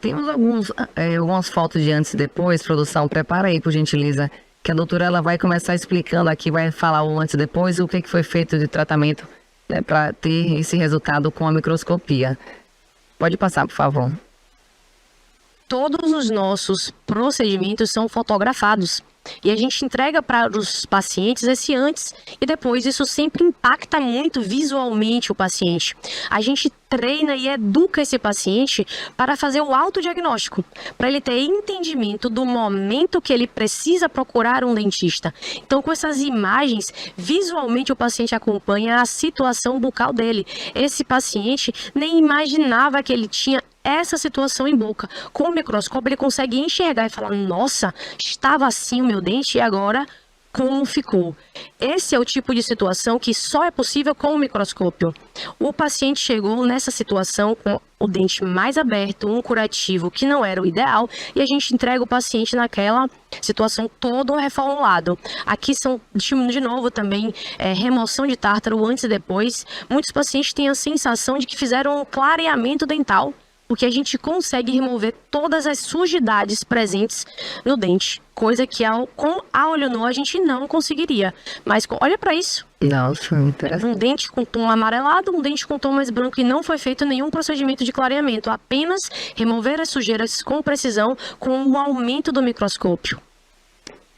Temos algumas fotos de antes e depois. Produção, prepara aí, por gentileza, que a doutora ela vai começar explicando aqui, vai falar o antes e depois, o que foi feito de tratamento, né, para ter esse resultado com a microscopia. Pode passar, por favor. Todos os nossos procedimentos são fotografados e a gente entrega para os pacientes esse antes e depois. Isso sempre impacta muito visualmente o paciente. A gente treina e educa esse paciente para fazer o autodiagnóstico, para ele ter entendimento do momento que ele precisa procurar um dentista. Então, com essas imagens, visualmente o paciente acompanha a situação bucal dele. Esse paciente nem imaginava que ele tinha essa situação em boca. Com o microscópio ele consegue enxergar e falar: nossa, estava assim o meu dente e agora como ficou. Esse é o tipo de situação que só é possível com o microscópio. O paciente chegou nessa situação com o dente mais aberto, um curativo que não era o ideal, e a gente entrega o paciente naquela situação todo reformulado. Aqui são, de novo também, remoção de tártaro antes e depois. Muitos pacientes têm a sensação de que fizeram um clareamento dental, porque a gente consegue remover todas as sujidades presentes no dente, coisa que com a olho nu a gente não conseguiria. Mas olha para isso. Nossa, interessante. Um dente com tom amarelado, um dente com tom mais branco, e não foi feito nenhum procedimento de clareamento, apenas remover as sujeiras com precisão com o aumento do microscópio.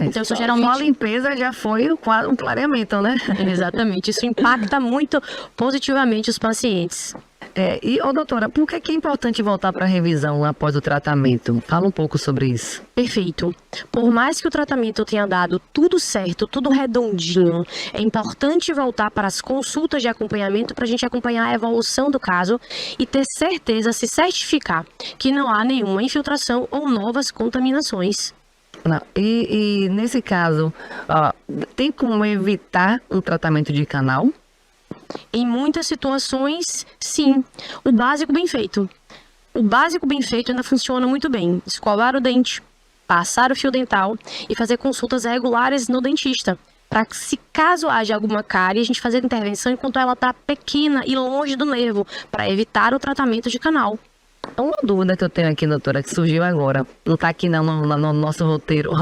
Então, isso geralmente... Só a limpeza já foi um clareamento, né? Exatamente, isso impacta muito positivamente os pacientes. Doutora, por que é importante voltar para a revisão após o tratamento? Fala um pouco sobre isso. Perfeito. Por mais que o tratamento tenha dado tudo certo, tudo redondinho, é importante voltar para as consultas de acompanhamento para a gente acompanhar a evolução do caso e ter certeza, se certificar que não há nenhuma infiltração ou novas contaminações. Não. E nesse caso, tem como evitar um tratamento de canal? Em muitas situações, sim. O básico bem feito. O básico bem feito ainda funciona muito bem. Escovar o dente, passar o fio dental e fazer consultas regulares no dentista. Para que, se caso haja alguma cárie, a gente fazer a intervenção enquanto ela está pequena e longe do nervo, para evitar o tratamento de canal. Uma dúvida que eu tenho aqui, doutora, que surgiu agora, não está aqui no nosso roteiro.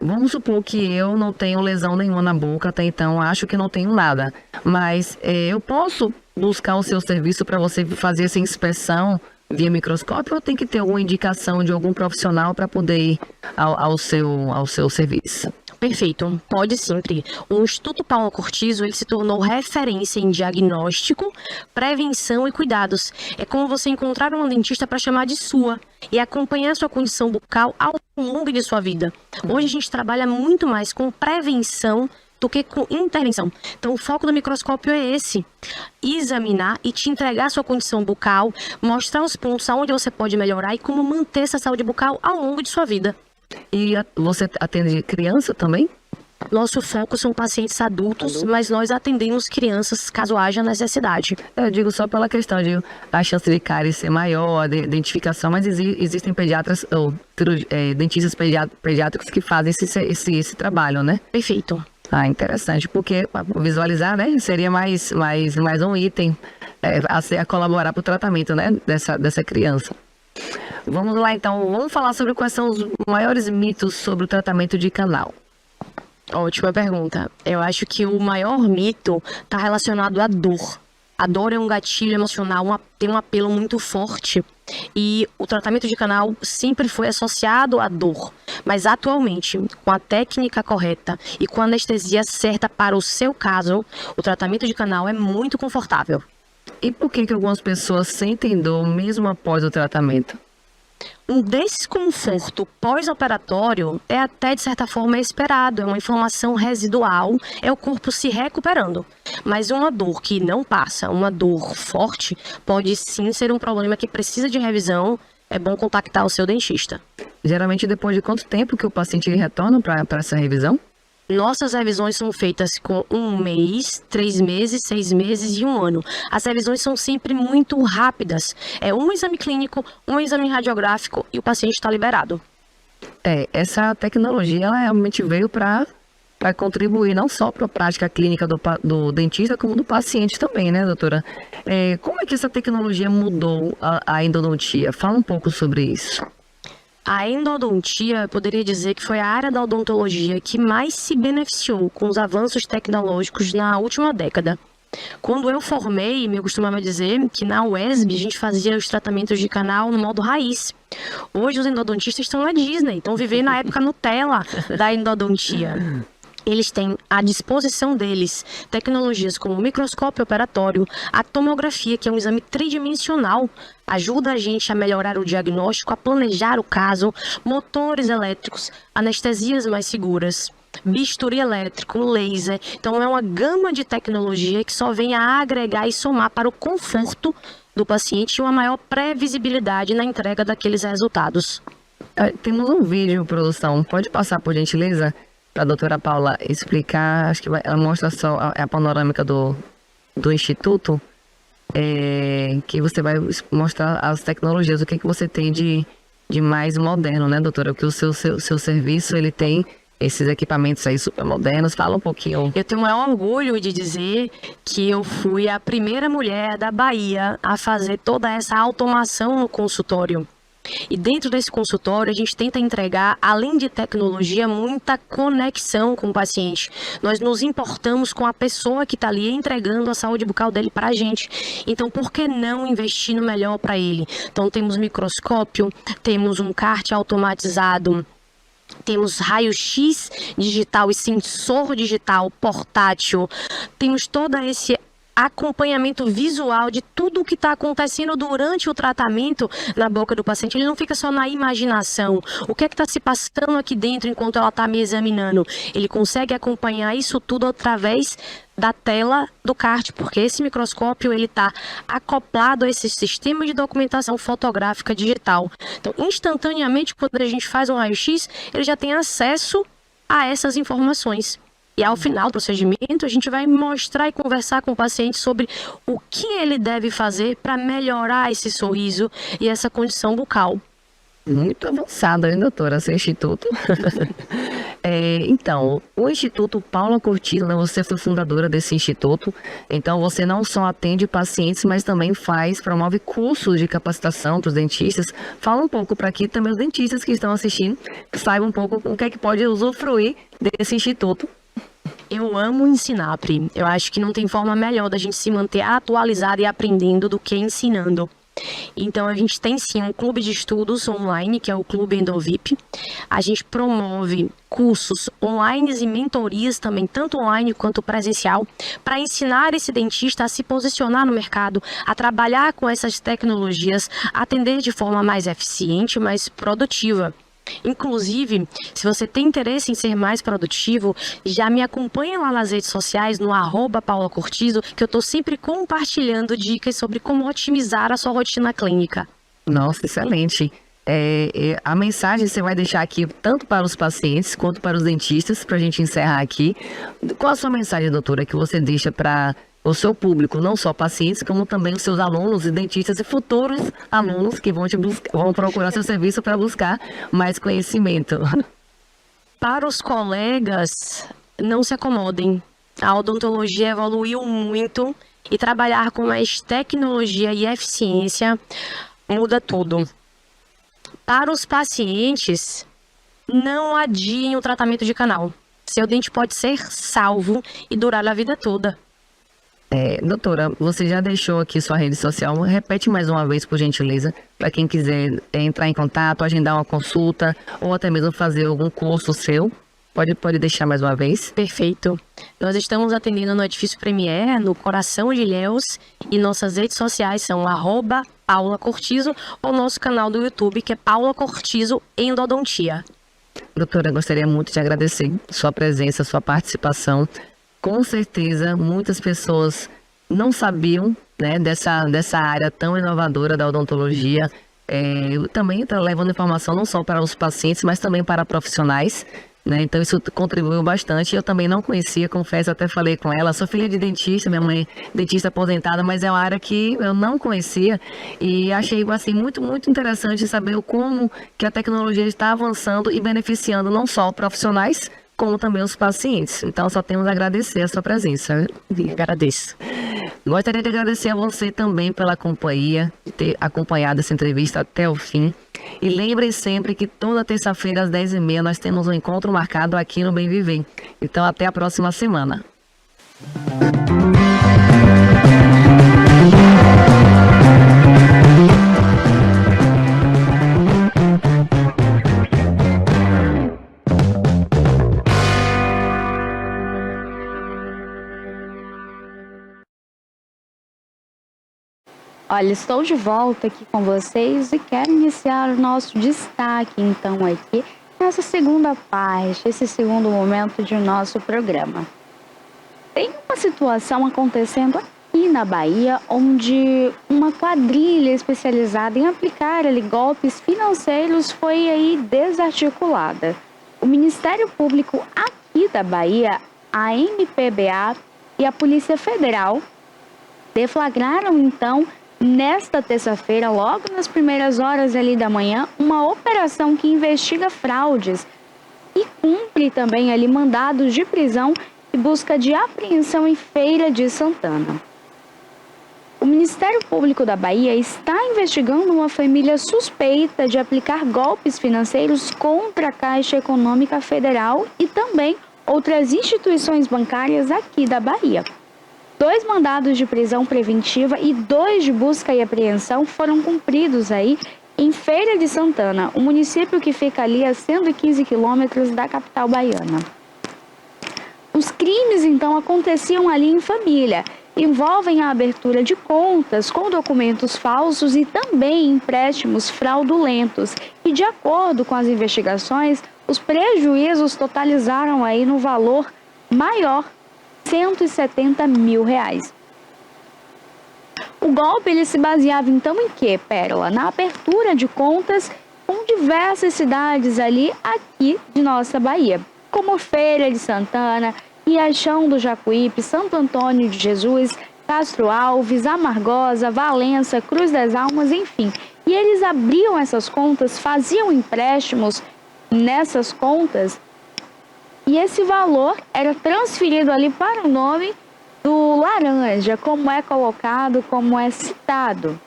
Vamos supor que eu não tenho lesão nenhuma na boca, até então acho que não tenho nada. Mas eu posso buscar o seu serviço para você fazer essa inspeção via microscópio, ou tem que ter alguma indicação de algum profissional para poder ir ao seu serviço? Perfeito, pode sempre. O Instituto Paulo Cortizo, ele se tornou referência em diagnóstico, prevenção e cuidados. É como você encontrar um dentista para chamar de sua e acompanhar sua condição bucal ao longo de sua vida. Hoje a gente trabalha muito mais com prevenção do que com intervenção. Então o foco do microscópio é esse: examinar e te entregar a sua condição bucal, mostrar os pontos aonde você pode melhorar e como manter essa saúde bucal ao longo de sua vida. E você atende criança também? Nosso foco são pacientes adultos, mas nós atendemos crianças caso haja necessidade. Eu digo só pela questão de a chance de cárie ser maior, de identificação, mas existem pediatras ou dentistas pediátricos que fazem esse trabalho, né? Perfeito. Interessante, porque visualizar, né, seria mais um item a colaborar para o tratamento, né, dessa criança. Vamos lá, então, vamos falar sobre quais são os maiores mitos sobre o tratamento de canal. Ótima pergunta. Eu acho que o maior mito está relacionado à dor. A dor é um gatilho emocional, tem um apelo muito forte. E o tratamento de canal sempre foi associado à dor. Mas atualmente, com a técnica correta e com a anestesia certa para o seu caso, o tratamento de canal é muito confortável. E por que algumas pessoas sentem dor mesmo após o tratamento? Um desconforto pós-operatório é até, de certa forma, esperado. É uma inflamação residual, é o corpo se recuperando. Mas uma dor que não passa, uma dor forte, pode sim ser um problema que precisa de revisão. É bom contactar o seu dentista. Geralmente, depois de quanto tempo que o paciente retorna para essa revisão? Nossas revisões são feitas com 1 mês, 3 meses, 6 meses e 1 ano. As revisões são sempre muito rápidas. É um exame clínico, um exame radiográfico e o paciente está liberado. Essa tecnologia ela realmente veio para contribuir não só para a prática clínica do dentista, como do paciente também, né, doutora? Como é que essa tecnologia mudou a endodontia? Fala um pouco sobre isso. A endodontia, eu poderia dizer que foi a área da odontologia que mais se beneficiou com os avanços tecnológicos na última década. Quando eu formei, eu costumava dizer que na UESB a gente fazia os tratamentos de canal no modo raiz. Hoje os endodontistas estão na Disney, estão vivendo na época Nutella da endodontia. Eles têm à disposição deles tecnologias como o microscópio operatório, a tomografia, que é um exame tridimensional, ajuda a gente a melhorar o diagnóstico, a planejar o caso, motores elétricos, anestesias mais seguras, bisturi elétrico, laser. Então é uma gama de tecnologia que só vem a agregar e somar para o conforto do paciente e uma maior previsibilidade na entrega daqueles resultados. Temos um vídeo, produção. Pode passar, por gentileza, para a doutora Paula explicar. Acho que ela mostra só a panorâmica do Instituto, que você vai mostrar as tecnologias, o que você tem de mais moderno, né, doutora? Que o seu serviço ele tem esses equipamentos aí super modernos. Fala um pouquinho. Eu tenho o maior orgulho de dizer que eu fui a primeira mulher da Bahia a fazer toda essa automação no consultório. E dentro desse consultório, a gente tenta entregar, além de tecnologia, muita conexão com o paciente. Nós nos importamos com a pessoa que está ali entregando a saúde bucal dele para a gente. Então, por que não investir no melhor para ele? Então, temos microscópio, temos um kart automatizado, temos raio-x digital e sensor digital portátil, temos todo esse acompanhamento visual de tudo o que está acontecendo durante o tratamento na boca do paciente. Ele não fica só na imaginação. O que é que está se passando aqui dentro enquanto ela está me examinando? Ele consegue acompanhar isso tudo através da tela do kart, porque esse microscópio ele está acoplado a esse sistema de documentação fotográfica digital. Então, instantaneamente, quando a gente faz um raio-x, ele já tem acesso a essas informações. E ao final do procedimento, a gente vai mostrar e conversar com o paciente sobre o que ele deve fazer para melhorar esse sorriso e essa condição bucal. Muito avançado, hein, doutora, esse instituto. Então, o Instituto Paula Cortizo, né, você foi fundadora desse instituto, então você não só atende pacientes, mas também promove cursos de capacitação para os dentistas. Fala um pouco para aqui também os dentistas que estão assistindo, que saibam um pouco o que é que pode usufruir desse instituto. Eu amo ensinar, Pri. Eu acho que não tem forma melhor da gente se manter atualizado e aprendendo do que ensinando. Então, a gente tem sim um clube de estudos online, que é o Clube Endovip. A gente promove cursos online e mentorias também, tanto online quanto presencial, para ensinar esse dentista a se posicionar no mercado, a trabalhar com essas tecnologias, a atender de forma mais eficiente, mais produtiva. Inclusive, se você tem interesse em ser mais produtivo, já me acompanha lá nas redes sociais, no @paulacortizo, que eu estou sempre compartilhando dicas sobre como otimizar a sua rotina clínica. Nossa, excelente. A mensagem você vai deixar aqui tanto para os pacientes quanto para os dentistas, para a gente encerrar aqui. Qual a sua mensagem, doutora, que você deixa para o seu público, não só pacientes, como também os seus alunos e dentistas e futuros alunos que vão procurar seu serviço para buscar mais conhecimento? Para os colegas, não se acomodem. A odontologia evoluiu muito e trabalhar com mais tecnologia e eficiência muda tudo. Para os pacientes, não adiem o tratamento de canal. Seu dente pode ser salvo e durar a vida toda. Doutora, você já deixou aqui sua rede social, repete mais uma vez, por gentileza, para quem quiser entrar em contato, agendar uma consulta ou até mesmo fazer algum curso seu. Pode deixar mais uma vez. Perfeito. Nós estamos atendendo no Edifício Premier, no coração de Ilhéus, e nossas redes sociais são @Paula Cortizo ou nosso canal do YouTube, que é Paula Cortizo Endodontia. Doutora, gostaria muito de agradecer sua presença, sua participação. Com certeza, muitas pessoas não sabiam, né, dessa área tão inovadora da odontologia. Eu também estou levando informação não só para os pacientes, mas também para profissionais, né? Então isso contribuiu bastante. Eu também não conhecia, confesso, até falei com ela. Sou filha de dentista, minha mãe é dentista aposentada, mas é uma área que eu não conhecia e achei assim muito, muito interessante saber como que a tecnologia está avançando e beneficiando não só profissionais, como também os pacientes. Então, só temos a agradecer a sua presença. Agradeço. Gostaria de agradecer a você também pela companhia, de ter acompanhado essa entrevista até o fim. E lembrem sempre que toda terça-feira, às 10h30, nós temos um encontro marcado aqui no Bem Viver. Então, até a próxima semana. Olha, estou de volta aqui com vocês e quero iniciar o nosso destaque, então, aqui nessa segunda parte, esse segundo momento de nosso programa. Tem uma situação acontecendo aqui na Bahia, onde uma quadrilha especializada em aplicar ali golpes financeiros foi aí desarticulada. O Ministério Público aqui da Bahia, a MPBA e a Polícia Federal deflagraram, então, nesta terça-feira, logo nas primeiras horas ali da manhã, uma operação que investiga fraudes e cumpre também ali mandados de prisão e busca de apreensão em Feira de Santana. O Ministério Público da Bahia está investigando uma família suspeita de aplicar golpes financeiros contra a Caixa Econômica Federal e também outras instituições bancárias aqui da Bahia. 2 mandados de prisão preventiva e 2 de busca e apreensão foram cumpridos aí em Feira de Santana, um município que fica ali a 115 quilômetros da capital baiana. Os crimes, então, aconteciam ali em família. Envolvem a abertura de contas com documentos falsos e também empréstimos fraudulentos. E, de acordo com as investigações, os prejuízos totalizaram aí no valor maior, R$170 mil. O golpe ele se baseava então em quê, Pérola? Na abertura de contas com diversas cidades ali aqui de nossa Bahia, como Feira de Santana, Riachão do Jacuípe, Santo Antônio de Jesus, Castro Alves, Amargosa, Valença, Cruz das Almas, enfim. E eles abriam essas contas, faziam empréstimos nessas contas e esse valor era transferido ali para o nome do laranja, como é colocado, como é citado.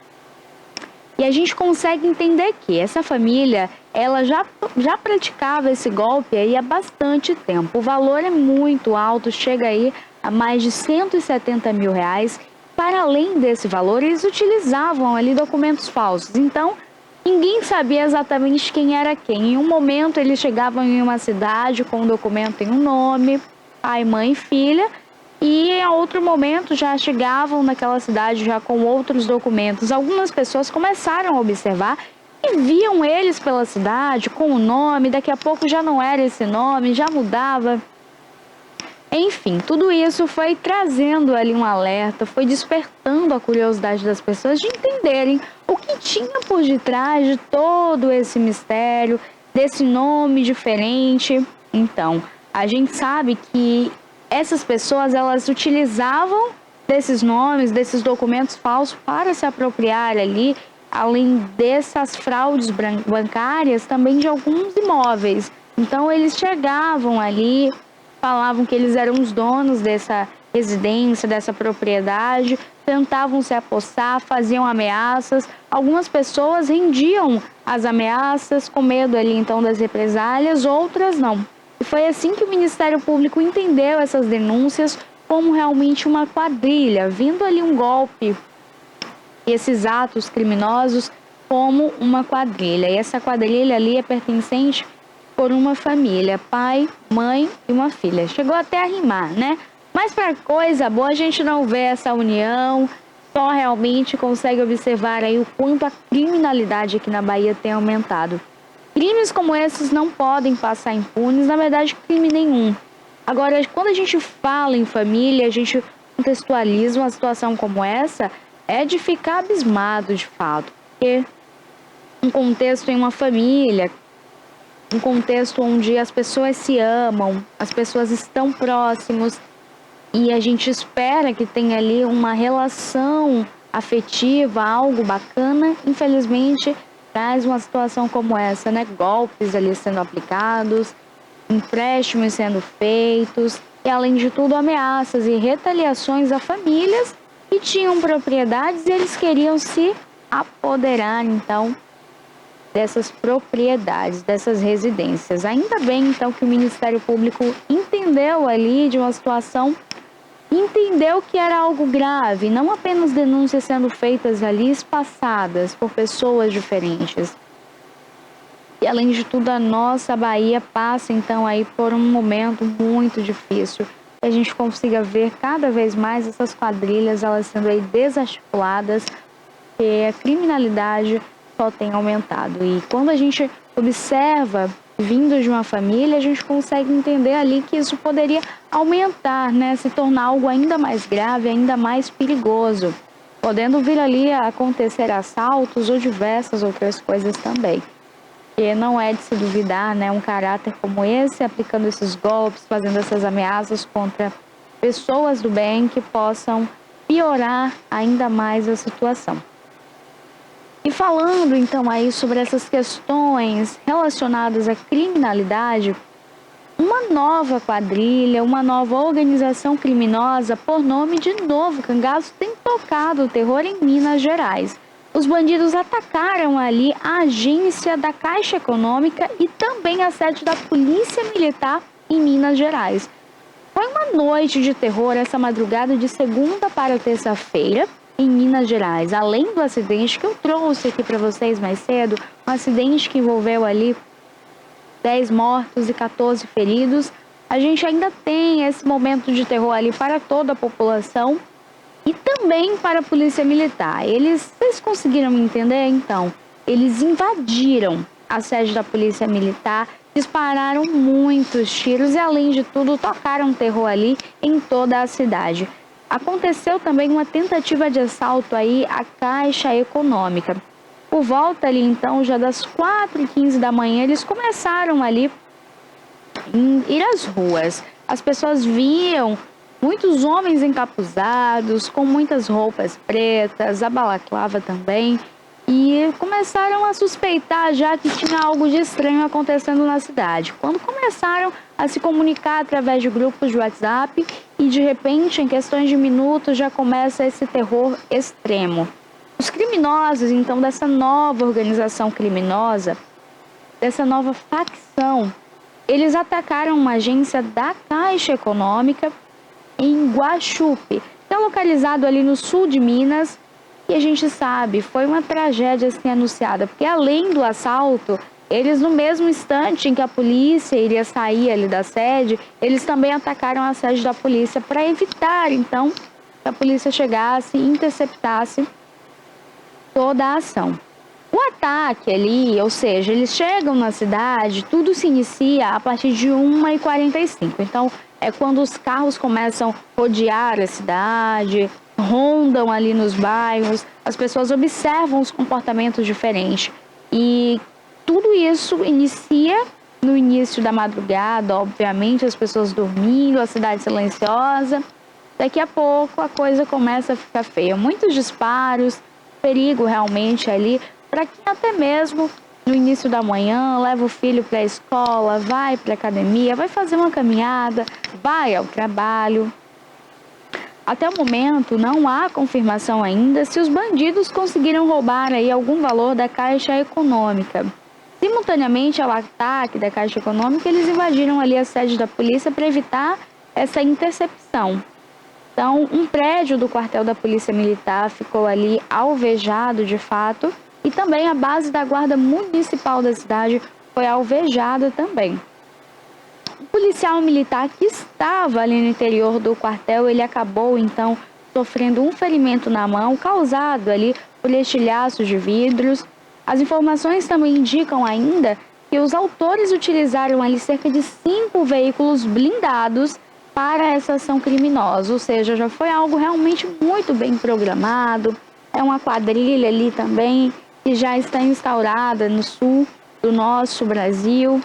E a gente consegue entender que essa família, ela já praticava esse golpe aí há bastante tempo. O valor é muito alto, chega aí a mais de R$170 mil. Para além desse valor, eles utilizavam ali documentos falsos. Então, ninguém sabia exatamente quem era quem. Em um momento, eles chegavam em uma cidade com um documento em um nome, pai, mãe e filha. E em outro momento já chegavam naquela cidade já com outros documentos. Algumas pessoas começaram a observar e viam eles pela cidade com o nome, daqui a pouco já não era esse nome, já mudava. Enfim, tudo isso foi trazendo ali um alerta, foi despertando a curiosidade das pessoas de entenderem o que tinha por detrás de todo esse mistério, desse nome diferente. Então, a gente sabe que essas pessoas, elas utilizavam desses nomes, desses documentos falsos para se apropriar ali, além dessas fraudes bancárias, também de alguns imóveis. Então, eles chegavam ali, falavam que eles eram os donos dessa residência, dessa propriedade, tentavam se apossar, faziam ameaças. Algumas pessoas rendiam as ameaças com medo ali, então, das represálias, outras não. E foi assim que o Ministério Público entendeu essas denúncias como realmente uma quadrilha, vindo ali um golpe, esses atos criminosos como uma quadrilha. E essa quadrilha ali é pertencente por uma família, pai, mãe e uma filha. Chegou até a rimar, né? Mas para coisa boa a gente não vê essa união, só realmente consegue observar aí o quanto a criminalidade aqui na Bahia tem aumentado. Crimes como esses não podem passar impunes, na verdade, crime nenhum. Agora, quando a gente fala em família, a gente contextualiza uma situação como essa, é de ficar abismado de fato. Porque um contexto em uma família, um contexto onde as pessoas se amam, as pessoas estão próximos e a gente espera que tenha ali uma relação afetiva, algo bacana, infelizmente traz uma situação como essa, né? Golpes ali sendo aplicados, empréstimos sendo feitos e, além de tudo, ameaças e retaliações a famílias que tinham propriedades e eles queriam se apoderar, então, dessas propriedades, dessas residências. Ainda bem, então, que o Ministério Público entendeu ali de uma situação, entendeu que era algo grave, não apenas denúncias sendo feitas ali, espaçadas por pessoas diferentes. E, além de tudo, a nossa Bahia passa, então, aí por um momento muito difícil. Que a gente consiga ver cada vez mais essas quadrilhas, elas sendo aí desarticuladas, porque a criminalidade só tem aumentado. E quando a gente observa vindo de uma família, a gente consegue entender ali que isso poderia aumentar, né? Se tornar algo ainda mais grave, ainda mais perigoso, podendo vir ali a acontecer assaltos ou diversas outras coisas também. E não é de se duvidar, né? Um caráter como esse, aplicando esses golpes, fazendo essas ameaças contra pessoas do bem que possam piorar ainda mais a situação. E falando então aí sobre essas questões relacionadas à criminalidade, uma nova quadrilha, uma nova organização criminosa por nome de Novo Cangaço tem tocado o terror em Minas Gerais. Os bandidos atacaram ali a agência da Caixa Econômica e também a sede da Polícia Militar em Minas Gerais. Foi uma noite de terror essa madrugada de segunda para terça-feira em Minas Gerais. Além do acidente que eu trouxe aqui para vocês mais cedo, um acidente que envolveu ali 10 mortos e 14 feridos, a gente ainda tem esse momento de terror ali para toda a população e também para a Polícia Militar. Vocês conseguiram me entender? Então, eles invadiram a sede da Polícia Militar, dispararam muitos tiros e, além de tudo, tocaram terror ali em toda a cidade. Aconteceu também uma tentativa de assalto aí à Caixa Econômica. Por volta ali, então, já das 4h15 da manhã, eles começaram ali a ir às ruas. As pessoas viam muitos homens encapuzados, com muitas roupas pretas, a balaclava também, e começaram a suspeitar já que tinha algo de estranho acontecendo na cidade. Quando começaram a se comunicar através de grupos de WhatsApp e, de repente, em questões de minutos, já começa esse terror extremo. Os criminosos, então, dessa nova organização criminosa, dessa nova facção, eles atacaram uma agência da Caixa Econômica em Guaxupe, que é localizado ali no sul de Minas, e a gente sabe, foi uma tragédia assim anunciada, porque além do assalto, eles no mesmo instante em que a polícia iria sair ali da sede, eles também atacaram a sede da polícia para evitar, então, que a polícia chegasse e interceptasse toda a ação. O ataque ali, ou seja, eles chegam na cidade, tudo se inicia a partir de 1h45. Então, é quando os carros começam a rodear a cidade, rondam ali nos bairros, as pessoas observam os comportamentos diferentes. E tudo isso inicia no início da madrugada, obviamente, as pessoas dormindo, a cidade silenciosa. Daqui a pouco a coisa começa a ficar feia. Muitos disparos, perigo realmente ali, para quem até mesmo no início da manhã leva o filho para a escola, vai para a academia, vai fazer uma caminhada, vai ao trabalho. Até o momento não há confirmação ainda se os bandidos conseguiram roubar aí algum valor da Caixa Econômica. Simultaneamente ao ataque da Caixa Econômica, eles invadiram ali a sede da polícia para evitar essa intercepção. Então, um prédio do quartel da Polícia Militar ficou ali alvejado de fato e também a base da Guarda Municipal da cidade foi alvejada também. O policial militar que estava ali no interior do quartel, ele acabou então sofrendo um ferimento na mão causado ali por estilhaços de vidros. As informações também indicam ainda que os autores utilizaram ali cerca de 5 veículos blindados para essa ação criminosa, ou seja, já foi algo realmente muito bem programado. É uma quadrilha ali também que já está instaurada no sul do nosso Brasil.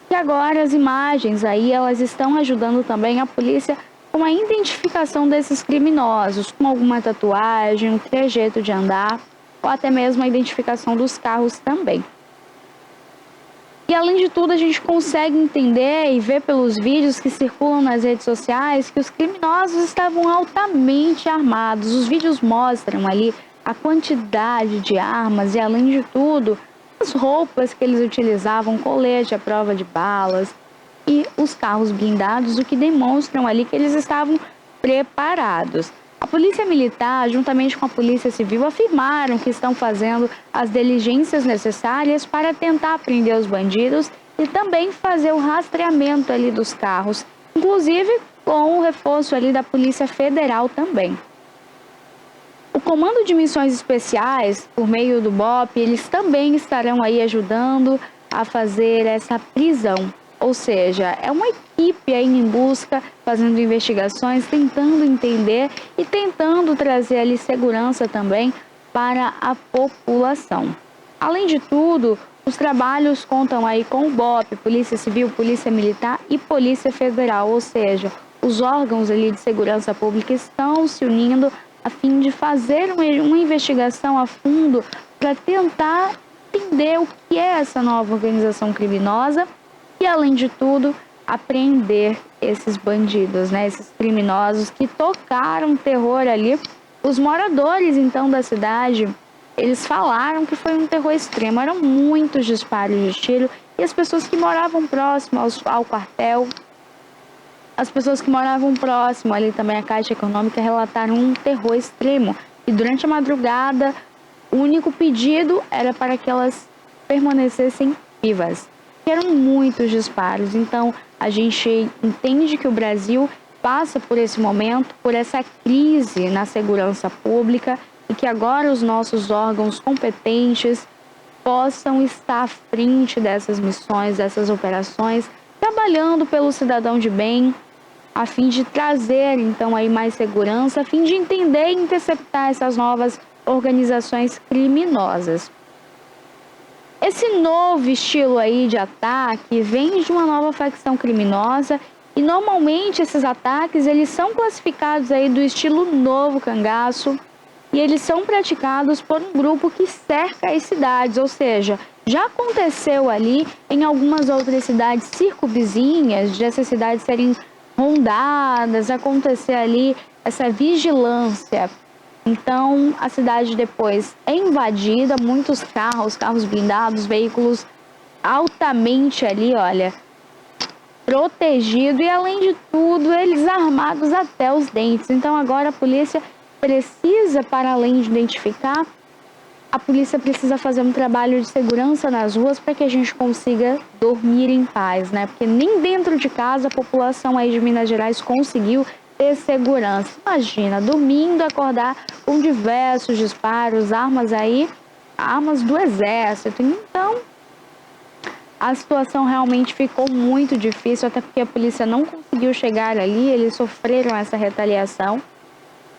E agora as imagens aí, elas estão ajudando também a polícia com a identificação desses criminosos, com alguma tatuagem, um trejeito de andar, ou até mesmo a identificação dos carros também. E além de tudo, a gente consegue entender e ver pelos vídeos que circulam nas redes sociais que os criminosos estavam altamente armados. Os vídeos mostram ali a quantidade de armas e, além de tudo, as roupas que eles utilizavam, colete à prova de balas e os carros blindados, o que demonstram ali que eles estavam preparados. A Polícia Militar, juntamente com a Polícia Civil, afirmaram que estão fazendo as diligências necessárias para tentar prender os bandidos e também fazer o rastreamento ali dos carros, inclusive com o reforço ali da Polícia Federal também. O Comando de Missões Especiais, por meio do BOP, eles também estarão aí ajudando a fazer essa prisão. Ou seja, é uma equipe aí em busca, fazendo investigações, tentando entender e tentando trazer ali segurança também para a população. Além de tudo, os trabalhos contam aí com o BOP, Polícia Civil, Polícia Militar e Polícia Federal. Ou seja, os órgãos ali de segurança pública estão se unindo a fim de fazer uma investigação a fundo para tentar entender o que é essa nova organização criminosa e, além de tudo, apreender esses bandidos, né? Esses criminosos que tocaram terror ali. Os moradores, então, da cidade, eles falaram que foi um terror extremo. Eram muitos disparos de tiro. E as pessoas que moravam próximo ao quartel, as pessoas que moravam próximo ali também à Caixa Econômica, relataram um terror extremo. E durante a madrugada, o único pedido era para que elas permanecessem vivas. E eram muitos disparos. Então, a gente entende que o Brasil passa por esse momento, por essa crise na segurança pública, e que agora os nossos órgãos competentes possam estar à frente dessas missões, dessas operações, trabalhando pelo cidadão de bem, a fim de trazer, então, aí mais segurança, a fim de entender e interceptar essas novas organizações criminosas. Esse novo estilo aí de ataque vem de uma nova facção criminosa e normalmente esses ataques eles são classificados aí do estilo novo cangaço e eles são praticados por um grupo que cerca as cidades, ou seja, já aconteceu ali em algumas outras cidades circunvizinhas, de essas cidades serem rondadas, acontecer ali essa vigilância. Então, a cidade depois é invadida, muitos carros blindados, veículos altamente ali, olha, protegidos e, além de tudo, eles armados até os dentes. Então, agora a polícia precisa, para além de identificar, a polícia precisa fazer um trabalho de segurança nas ruas para que a gente consiga dormir em paz, né? Porque nem dentro de casa a população aí de Minas Gerais conseguiu ter segurança. Imagina, dormindo, acordar com diversos disparos, armas do exército. Então, a situação realmente ficou muito difícil, até porque a polícia não conseguiu chegar ali, eles sofreram essa retaliação.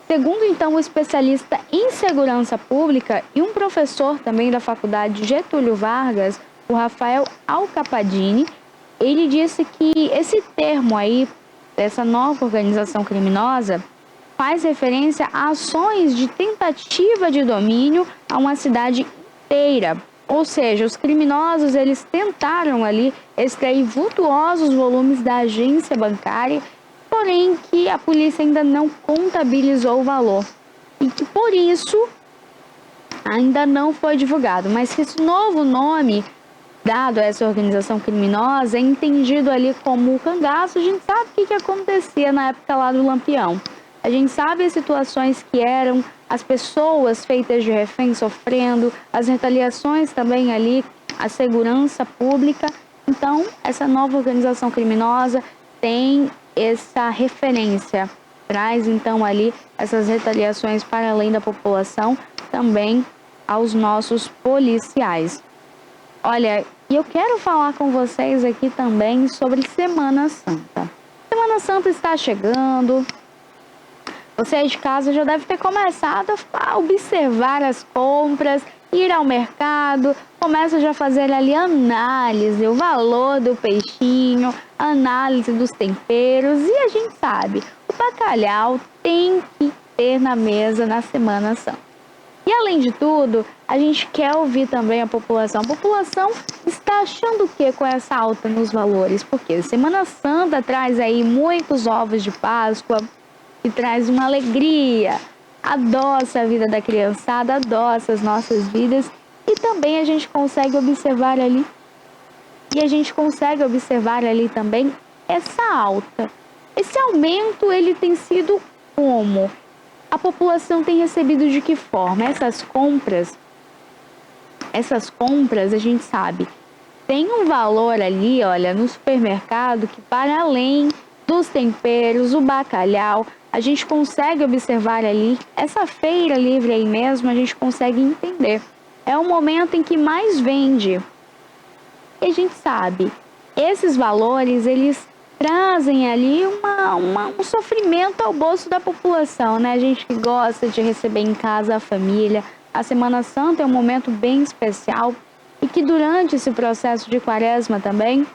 Segundo, então, o especialista em segurança pública e um professor também da Faculdade Getúlio Vargas, o Rafael Alcapadini, ele disse que esse termo aí, dessa nova organização criminosa, faz referência a ações de tentativa de domínio a uma cidade inteira. Ou seja, os criminosos eles tentaram ali extrair vultuosos volumes da agência bancária, porém que a polícia ainda não contabilizou o valor. E que por isso ainda não foi divulgado. Mas que esse novo nome dado a essa organização criminosa é entendido ali como o cangaço. A gente sabe o que acontecia na época lá do Lampião. A gente sabe as situações que eram, as pessoas feitas de refém sofrendo, as retaliações também ali, a segurança pública. Então, essa nova organização criminosa tem essa referência, traz então ali essas retaliações para além da população, também aos nossos policiais. Olha, e eu quero falar com vocês aqui também sobre Semana Santa. Semana Santa está chegando. Você aí de casa já deve ter começado a observar as compras, ir ao mercado, começa já a fazer ali análise, o valor do peixinho, análise dos temperos. E a gente sabe, o bacalhau tem que ter na mesa na Semana Santa. E além de tudo, a gente quer ouvir também a população. A população está achando o que com essa alta nos valores? Porque Semana Santa traz aí muitos ovos de Páscoa, que traz uma alegria, adoça a vida da criançada, adoça as nossas vidas. E também a gente consegue observar ali, também essa alta. Esse aumento, ele tem sido como? A população tem recebido de que forma? Essas compras, a gente sabe, tem um valor ali, olha, no supermercado, que para além dos temperos, o bacalhau, a gente consegue observar ali, essa feira livre aí mesmo, a gente consegue entender. É o momento em que mais vende. E a gente sabe, esses valores, eles trazem ali um sofrimento ao bolso da população, né? A gente que gosta de receber em casa a família. A Semana Santa é um momento bem especial e que durante esse processo de quaresma também,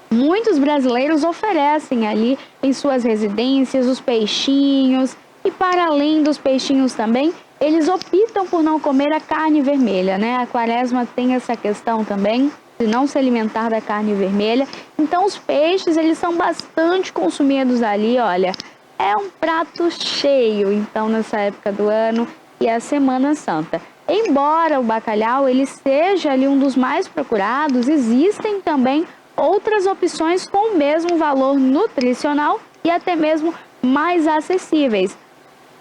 muitos brasileiros oferecem ali em suas residências os peixinhos e, para além dos peixinhos também, eles optam por não comer a carne vermelha, né? A quaresma tem essa questão também de não se alimentar da carne vermelha. Então os peixes, eles são bastante consumidos ali, olha. É um prato cheio, então, nessa época do ano e a Semana Santa. Embora o bacalhau ele seja ali um dos mais procurados, existem também outras opções com o mesmo valor nutricional e até mesmo mais acessíveis.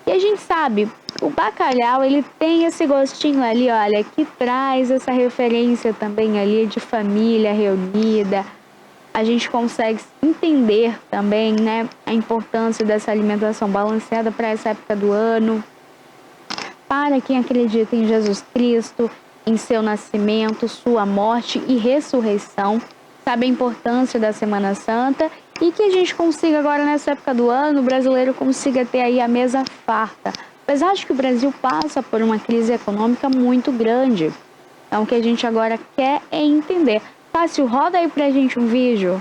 E a gente sabe, o bacalhau ele tem esse gostinho ali, olha, que traz essa referência também ali de família reunida. A gente consegue entender também, né, a importância dessa alimentação balanceada para essa época do ano. Para quem acredita em Jesus Cristo, em seu nascimento, sua morte e ressurreição, sabe a importância da Semana Santa e que a gente consiga agora nessa época do ano, o brasileiro consiga ter aí a mesa farta. Apesar de que o Brasil passa por uma crise econômica muito grande. Então o que a gente agora quer é entender. Fácil, roda aí pra gente um vídeo.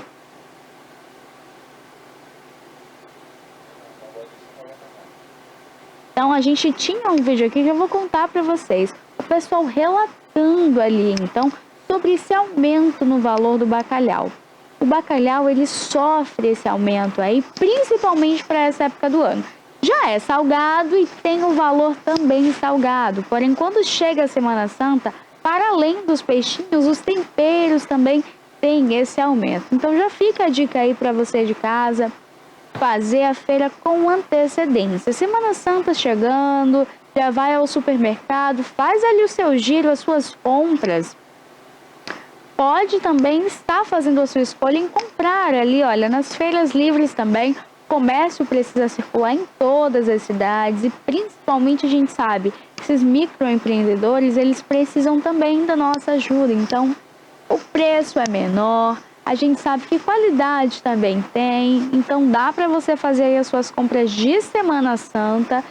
Então a gente tinha um vídeo aqui que eu vou contar para vocês. O pessoal relatando ali, então, sobre esse aumento no valor do bacalhau. O bacalhau, ele sofre esse aumento aí, principalmente para essa época do ano. Já é salgado e tem o valor também salgado. Porém, quando chega a Semana Santa, para além dos peixinhos, os temperos também têm esse aumento. Então já fica a dica aí para você de casa, fazer a feira com antecedência. Semana Santa chegando, já vai ao supermercado, faz ali o seu giro, as suas compras. Pode também estar fazendo a sua escolha em comprar ali, olha, nas feiras livres também. O comércio precisa circular em todas as cidades e principalmente a gente sabe, esses microempreendedores, eles precisam também da nossa ajuda. Então, o preço é menor, a gente sabe que qualidade também tem, então dá para você fazer aí as suas compras de Semana Santa,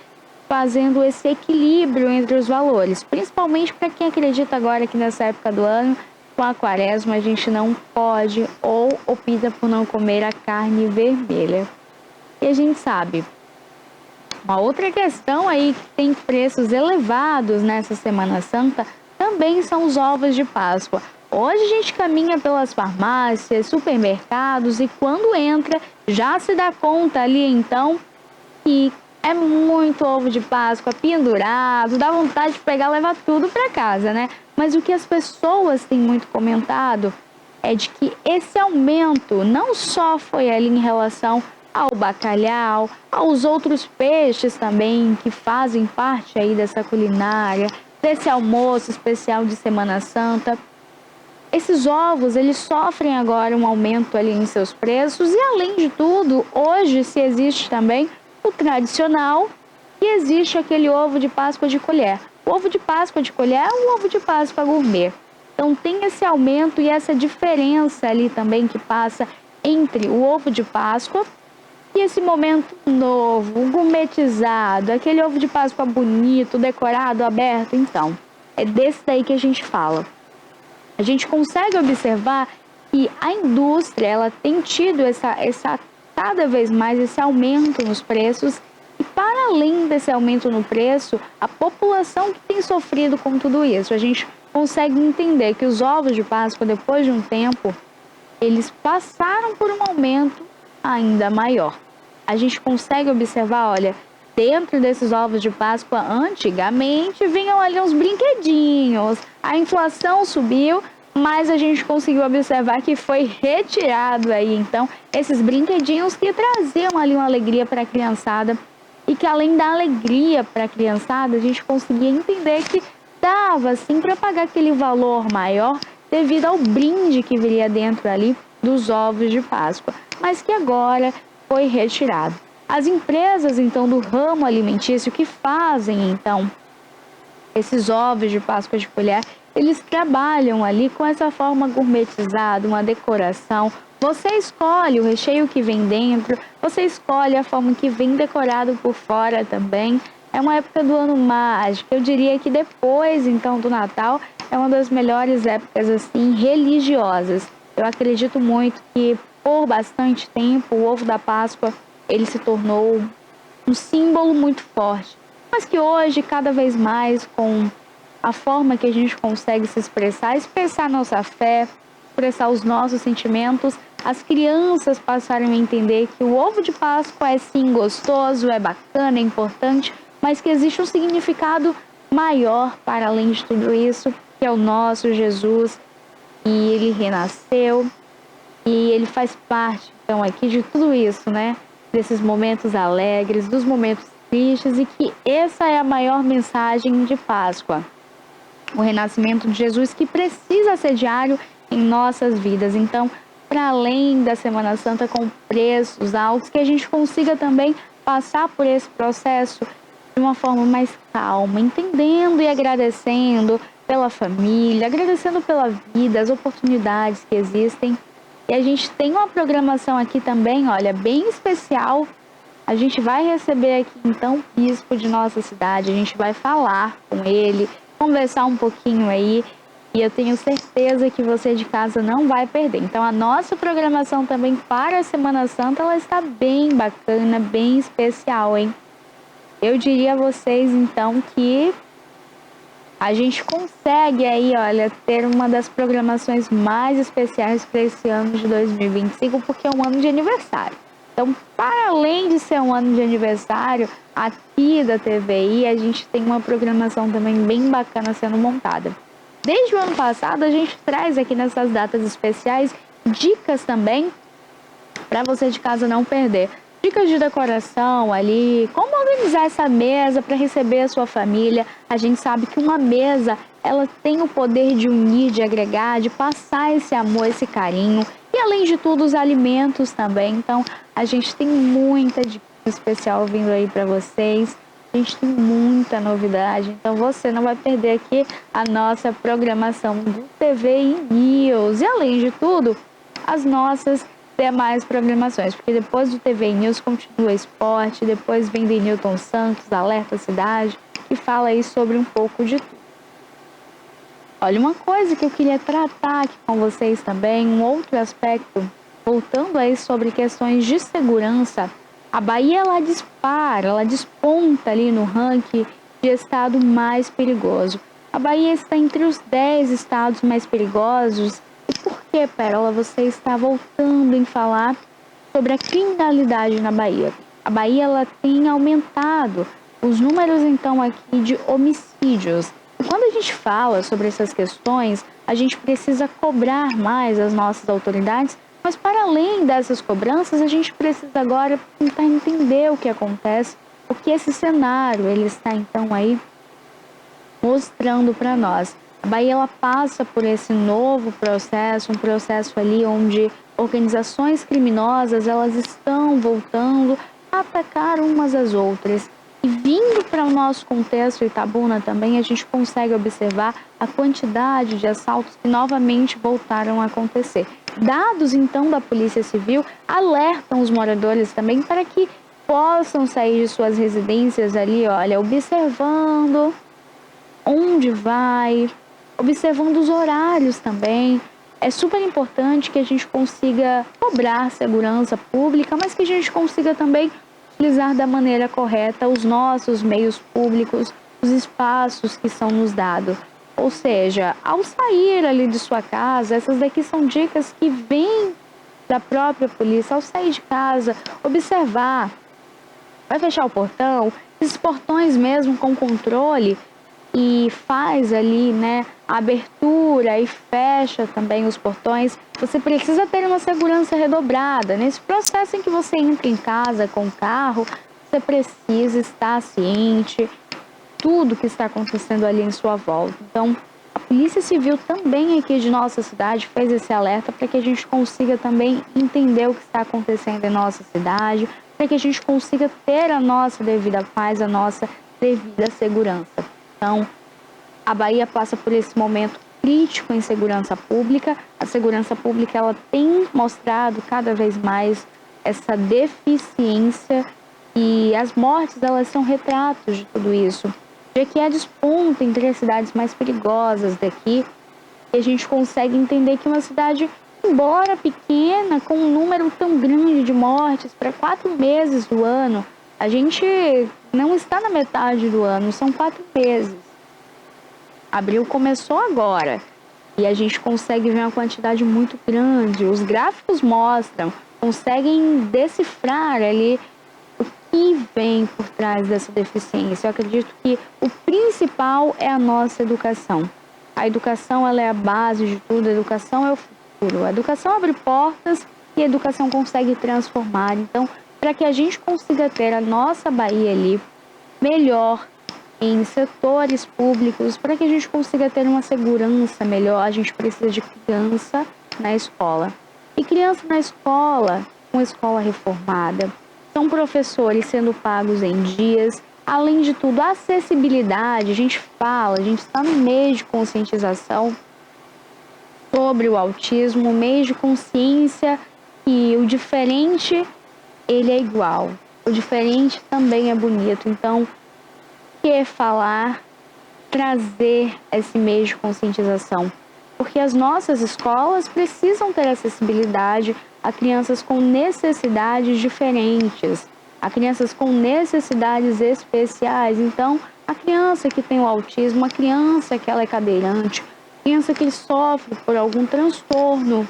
fazendo esse equilíbrio entre os valores, principalmente para quem acredita agora que nessa época do ano, com a quaresma, a gente não pode ou opta por não comer a carne vermelha. E a gente sabe, uma outra questão aí que tem preços elevados nessa Semana Santa também são os ovos de Páscoa. Hoje a gente caminha pelas farmácias, supermercados e quando entra já se dá conta ali então que é muito ovo de Páscoa pendurado, dá vontade de pegar e levar tudo para casa, né? Mas o que as pessoas têm muito comentado é de que esse aumento não só foi ali em relação ao bacalhau, aos outros peixes também que fazem parte aí dessa culinária, desse almoço especial de Semana Santa. Esses ovos, eles sofrem agora um aumento ali em seus preços e além de tudo, hoje se existe também o tradicional e existe aquele ovo de Páscoa de colher. O ovo de Páscoa de colher é um ovo de Páscoa gourmet. Então tem esse aumento e essa diferença ali também que passa entre o ovo de Páscoa e esse momento novo, gourmetizado, aquele ovo de Páscoa bonito, decorado, aberto. Então, é desse daí que a gente fala. A gente consegue observar que a indústria ela tem tido essa cada vez mais esse aumento nos preços e para além desse aumento no preço, a população que tem sofrido com tudo isso. A gente consegue entender que os ovos de Páscoa, depois de um tempo, eles passaram por um aumento ainda maior. A gente consegue observar, olha, dentro desses ovos de Páscoa, antigamente, vinham ali uns brinquedinhos. A inflação subiu, mas a gente conseguiu observar que foi retirado aí, então, esses brinquedinhos que traziam ali uma alegria para a criançada. E que além da alegria para a criançada, a gente conseguia entender que dava, assim, para pagar aquele valor maior devido ao brinde que viria dentro ali dos ovos de Páscoa, mas que agora foi retirado. As empresas, então, do ramo alimentício que fazem, então, esses ovos de Páscoa de colher, eles trabalham ali com essa forma gourmetizada, uma decoração. Você escolhe o recheio que vem dentro, você escolhe a forma que vem decorado por fora também. É uma época do ano mágico. Eu diria que depois, então, do Natal, é uma das melhores épocas, assim, religiosas. Eu acredito muito que, por bastante tempo, o ovo da Páscoa, ele se tornou um símbolo muito forte. Mas que hoje, cada vez mais, com a forma que a gente consegue se expressar nossa fé, expressar os nossos sentimentos, as crianças passaram a entender que o ovo de Páscoa é sim gostoso, é bacana, é importante, mas que existe um significado maior para além de tudo isso, que é o nosso Jesus, e ele renasceu, e ele faz parte, então, aqui de tudo isso, né? Desses momentos alegres, dos momentos tristes, e que essa é a maior mensagem de Páscoa. O renascimento de Jesus, que precisa ser diário em nossas vidas. Então, para além da Semana Santa com preços altos, que a gente consiga também passar por esse processo de uma forma mais calma, entendendo e agradecendo pela família, agradecendo pela vida, as oportunidades que existem. E a gente tem uma programação aqui também, olha, bem especial. A gente vai receber aqui, então, o bispo de nossa cidade, a gente vai falar com ele, conversar um pouquinho aí, e eu tenho certeza que você de casa não vai perder. Então, a nossa programação também para a Semana Santa, ela está bem bacana, bem especial, hein? Eu diria a vocês, então, que a gente consegue aí, olha, ter uma das programações mais especiais para esse ano de 2025, porque é um ano de aniversário. Então, para além de ser um ano de aniversário, aqui da TVI, a gente tem uma programação também bem bacana sendo montada. Desde o ano passado, a gente traz aqui nessas datas especiais dicas também para você de casa não perder. Dicas de decoração ali, como organizar essa mesa para receber a sua família. A gente sabe que uma mesa, ela tem o poder de unir, de agregar, de passar esse amor, esse carinho. E além de tudo, os alimentos também. Então, a gente tem muita dica especial vindo aí para vocês. A gente tem muita novidade. Então, você não vai perder aqui a nossa programação do TVI News. E além de tudo, as nossas demais programações, porque depois do TV News continua esporte, depois vem Denilton Santos, Alerta Cidade, que fala aí sobre um pouco de tudo. Olha, uma coisa que eu queria tratar aqui com vocês também, um outro aspecto, voltando aí sobre questões de segurança, a Bahia, ela dispara, ela desponta ali no ranking de estado mais perigoso. A Bahia está entre os 10 estados mais perigosos. E por que, Pérola, você está voltando em falar sobre a criminalidade na Bahia? A Bahia, ela tem aumentado os números, então, aqui de homicídios. E quando a gente fala sobre essas questões, a gente precisa cobrar mais as nossas autoridades, mas para além dessas cobranças, a gente precisa agora tentar entender o que acontece, porque esse cenário, ele está, então, aí mostrando para nós. A Bahia, ela passa por esse novo processo, um processo ali onde organizações criminosas, elas estão voltando a atacar umas às outras. E vindo para o nosso contexto Itabuna também, a gente consegue observar a quantidade de assaltos que novamente voltaram a acontecer. Dados, então, da Polícia Civil alertam os moradores também para que possam sair de suas residências ali, olha, observando onde vai, observando os horários também. É super importante que a gente consiga cobrar segurança pública, mas que a gente consiga também utilizar da maneira correta os nossos meios públicos, os espaços que são nos dados. Ou seja, ao sair ali de sua casa, essas daqui são dicas que vêm da própria polícia. Ao sair de casa, observar, vai fechar o portão, esses portões mesmo com controle, e faz ali, né, a abertura e fecha também os portões. Você precisa ter uma segurança redobrada. Nesse processo em que você entra em casa com o carro, você precisa estar ciente tudo que está acontecendo ali em sua volta. Então, a Polícia Civil também aqui de nossa cidade fez esse alerta para que a gente consiga também entender o que está acontecendo em nossa cidade, para que a gente consiga ter a nossa devida paz, a nossa devida segurança. Então, a Bahia passa por esse momento crítico em segurança pública. A segurança pública, ela tem mostrado cada vez mais essa deficiência, e as mortes, elas são retratos de tudo isso. Já que há desponta entre as cidades mais perigosas daqui, e a gente consegue entender que uma cidade, embora pequena, com um número tão grande de mortes para 4 meses do ano, a gente não está na metade do ano, são 4 meses. Abril começou agora. E a gente consegue ver uma quantidade muito grande. Os gráficos mostram, conseguem decifrar ali o que vem por trás dessa deficiência. Eu acredito que o principal é a nossa educação. A educação, ela é a base de tudo, a educação é o futuro. A educação abre portas e a educação consegue transformar. Então, para que a gente consiga ter a nossa Bahia ali melhor em setores públicos, para que a gente consiga ter uma segurança melhor, a gente precisa de criança na escola. E criança na escola, uma escola reformada, são professores sendo pagos em dias. Além de tudo, a acessibilidade, a gente está no mês de conscientização sobre o autismo, mês de consciência que o diferente, ele é igual. O diferente também é bonito. Então, que falar, trazer esse mês de conscientização? Porque as nossas escolas precisam ter acessibilidade a crianças com necessidades diferentes, a crianças com necessidades especiais. Então, a criança que tem o autismo, a criança que ela é cadeirante, a criança que sofre por algum transtorno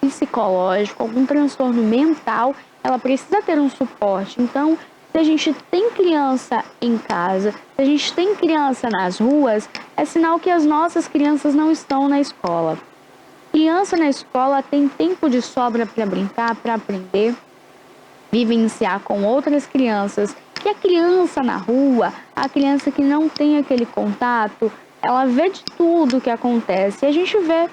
psicológico, algum transtorno mental, ela precisa ter um suporte. Então, se a gente tem criança em casa, se a gente tem criança nas ruas, é sinal que as nossas crianças não estão na escola. Criança na escola tem tempo de sobra para brincar, para aprender, vivenciar com outras crianças. E a criança na rua, a criança que não tem aquele contato, ela vê de tudo que acontece. E a gente vê,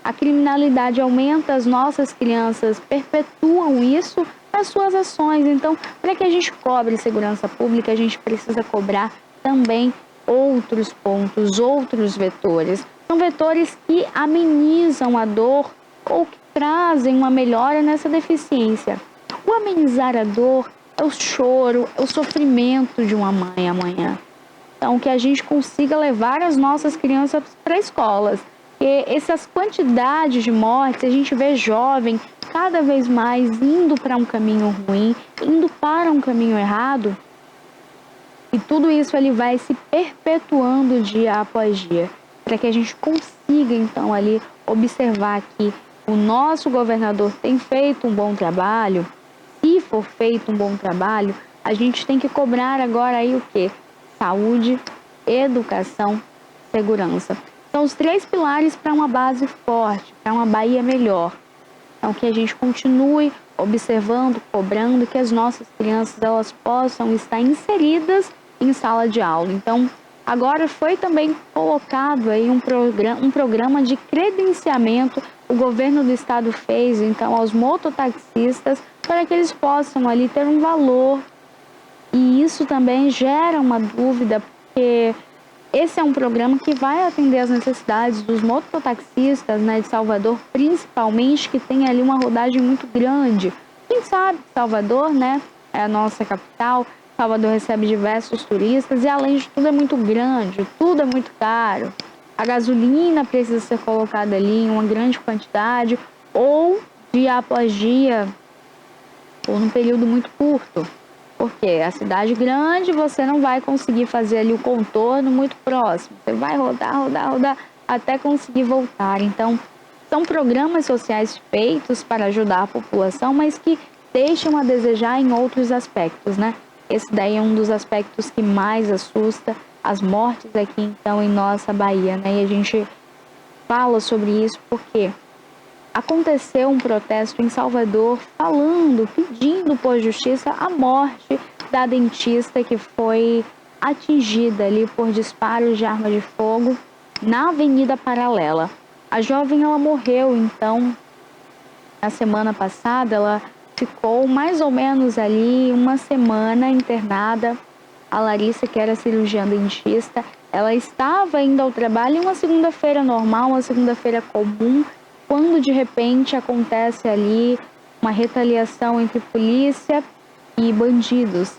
a criminalidade aumenta, as nossas crianças perpetuam isso nas suas ações. Então, para que a gente cobre segurança pública, a gente precisa cobrar também outros pontos, outros vetores. São vetores que amenizam a dor ou que trazem uma melhora nessa deficiência. O amenizar a dor é o choro, é o sofrimento de uma mãe amanhã. Então, que a gente consiga levar as nossas crianças para escolas. E essas quantidades de mortes, a gente vê jovem cada vez mais indo para um caminho ruim, indo para um caminho errado. E tudo isso ele vai se perpetuando dia após dia, para que a gente consiga então ali observar que o nosso governador tem feito um bom trabalho. Se for feito um bom trabalho, a gente tem que cobrar agora aí o quê? Saúde, educação, segurança. São os 3 pilares para uma base forte, para uma Bahia melhor. Então, que a gente continue observando, cobrando, que as nossas crianças elas possam estar inseridas em sala de aula. Então, agora foi também colocado aí um programa de credenciamento. O governo do estado fez, então, aos mototaxistas, para que eles possam ali ter um valor. E isso também gera uma dúvida, porque esse é um programa que vai atender as necessidades dos mototaxistas, né, de Salvador, principalmente, que tem ali uma rodagem muito grande. Quem sabe Salvador, né, é a nossa capital, Salvador recebe diversos turistas e, além de tudo, é muito grande, tudo é muito caro. A gasolina precisa ser colocada ali em uma grande quantidade, ou dia após dia, ou num período muito curto. Porque a cidade grande, você não vai conseguir fazer ali o contorno muito próximo. Você vai rodar, até conseguir voltar. Então, são programas sociais feitos para ajudar a população, mas que deixam a desejar em outros aspectos, né? Esse daí é um dos aspectos que mais assusta, as mortes aqui, então, em nossa Bahia, né? E a gente fala sobre isso porque aconteceu um protesto em Salvador pedindo por justiça a morte da dentista que foi atingida ali por disparos de arma de fogo na Avenida Paralela. A jovem, ela morreu, então, na semana passada, ela ficou mais ou menos ali uma semana internada. A Larissa, que era cirurgiã dentista, ela estava indo ao trabalho em uma segunda-feira normal, uma segunda-feira comum, quando de repente acontece ali uma retaliação entre polícia e bandidos.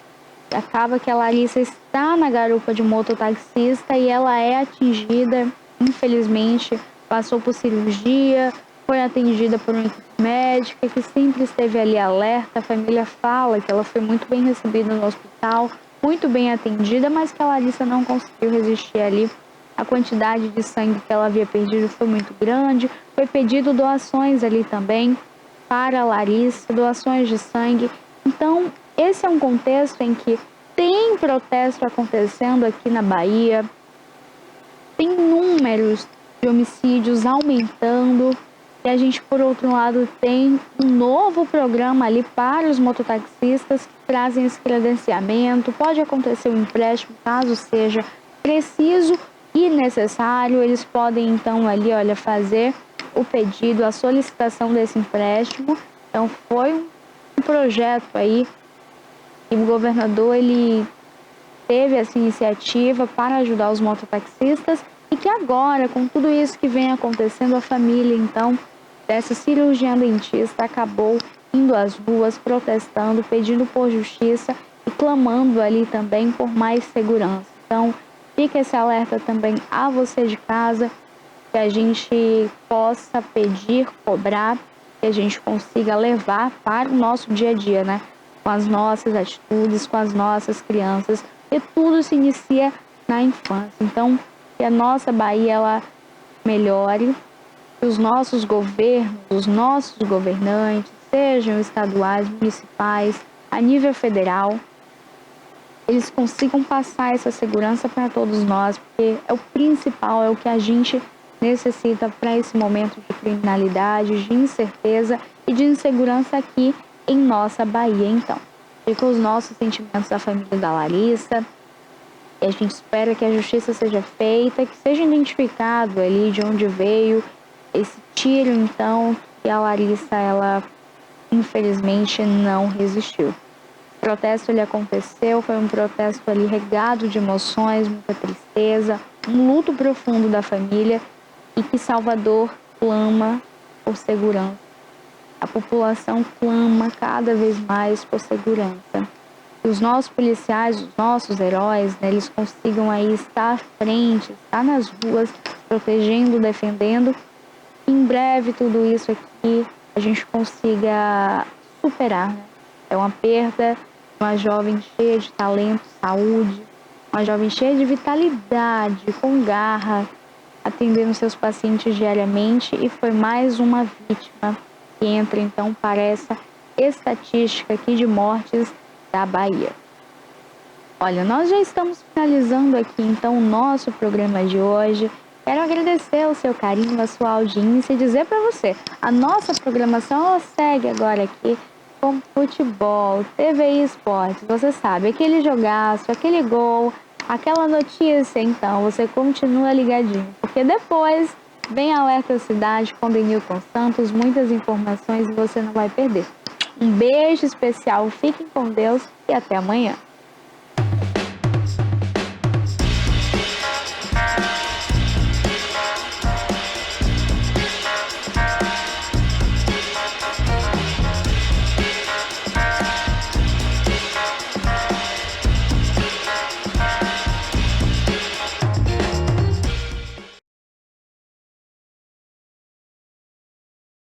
Acaba que a Larissa está na garupa de um mototaxista e ela é atingida, infelizmente, passou por cirurgia, foi atendida por uma equipe médica que sempre esteve ali alerta. A família fala que ela foi muito bem recebida no hospital, muito bem atendida, mas que a Larissa não conseguiu resistir ali a quantidade de sangue que ela havia perdido foi muito grande. Foi pedido doações ali também para a Larissa, doações de sangue. Então, esse é um contexto em que tem protesto acontecendo aqui na Bahia, tem números de homicídios aumentando, e a gente, por outro lado, tem um novo programa ali para os mototaxistas que trazem esse credenciamento. Pode acontecer um empréstimo, caso seja preciso e necessário. Eles podem, então, ali, olha, fazer o pedido, a solicitação desse empréstimo. Então, foi um projeto aí, e o governador, ele teve essa iniciativa para ajudar os mototaxistas, e que agora, com tudo isso que vem acontecendo, a família, então, dessa cirurgiã dentista acabou indo às ruas, protestando, pedindo por justiça e clamando ali também por mais segurança. Então, fica esse alerta também a você de casa, que a gente possa pedir, cobrar, que a gente consiga levar para o nosso dia a dia, né? Com as nossas atitudes, com as nossas crianças, e tudo se inicia na infância. Então, que a nossa Bahia, ela melhore, que os nossos governos, os nossos governantes, sejam estaduais, municipais, a nível federal, eles consigam passar essa segurança para todos nós, porque é o principal, é o que a gente necessita para esse momento de criminalidade, de incerteza e de insegurança aqui em nossa Bahia. Então, fica os nossos sentimentos da família da Larissa, e a gente espera que a justiça seja feita, que seja identificado ali de onde veio esse tiro, então, que a Larissa, ela infelizmente não resistiu. O protesto ali aconteceu, foi um protesto ali regado de emoções, muita tristeza, um luto profundo da família, e que Salvador clama por segurança. A população clama cada vez mais por segurança. Que os nossos policiais, os nossos heróis, né, eles consigam aí estar à frente, estar nas ruas, protegendo, defendendo. Em breve tudo isso aqui a gente consiga superar, né? É uma perda, uma jovem cheia de talento, saúde, uma jovem cheia de vitalidade, com garra, atendendo seus pacientes diariamente, e foi mais uma vítima que entra então para essa estatística aqui de mortes da Bahia. Olha, nós já estamos finalizando aqui então o nosso programa de hoje. Quero agradecer o seu carinho, a sua audiência, e dizer para você, a nossa programação ela segue agora aqui com futebol, TV e esportes. Você sabe, aquele jogaço, aquele gol, aquela notícia, então você continua ligadinho, porque depois vem Alerta Cidade com Denilton Santos, muitas informações e você não vai perder. Um beijo especial, fiquem com Deus e até amanhã.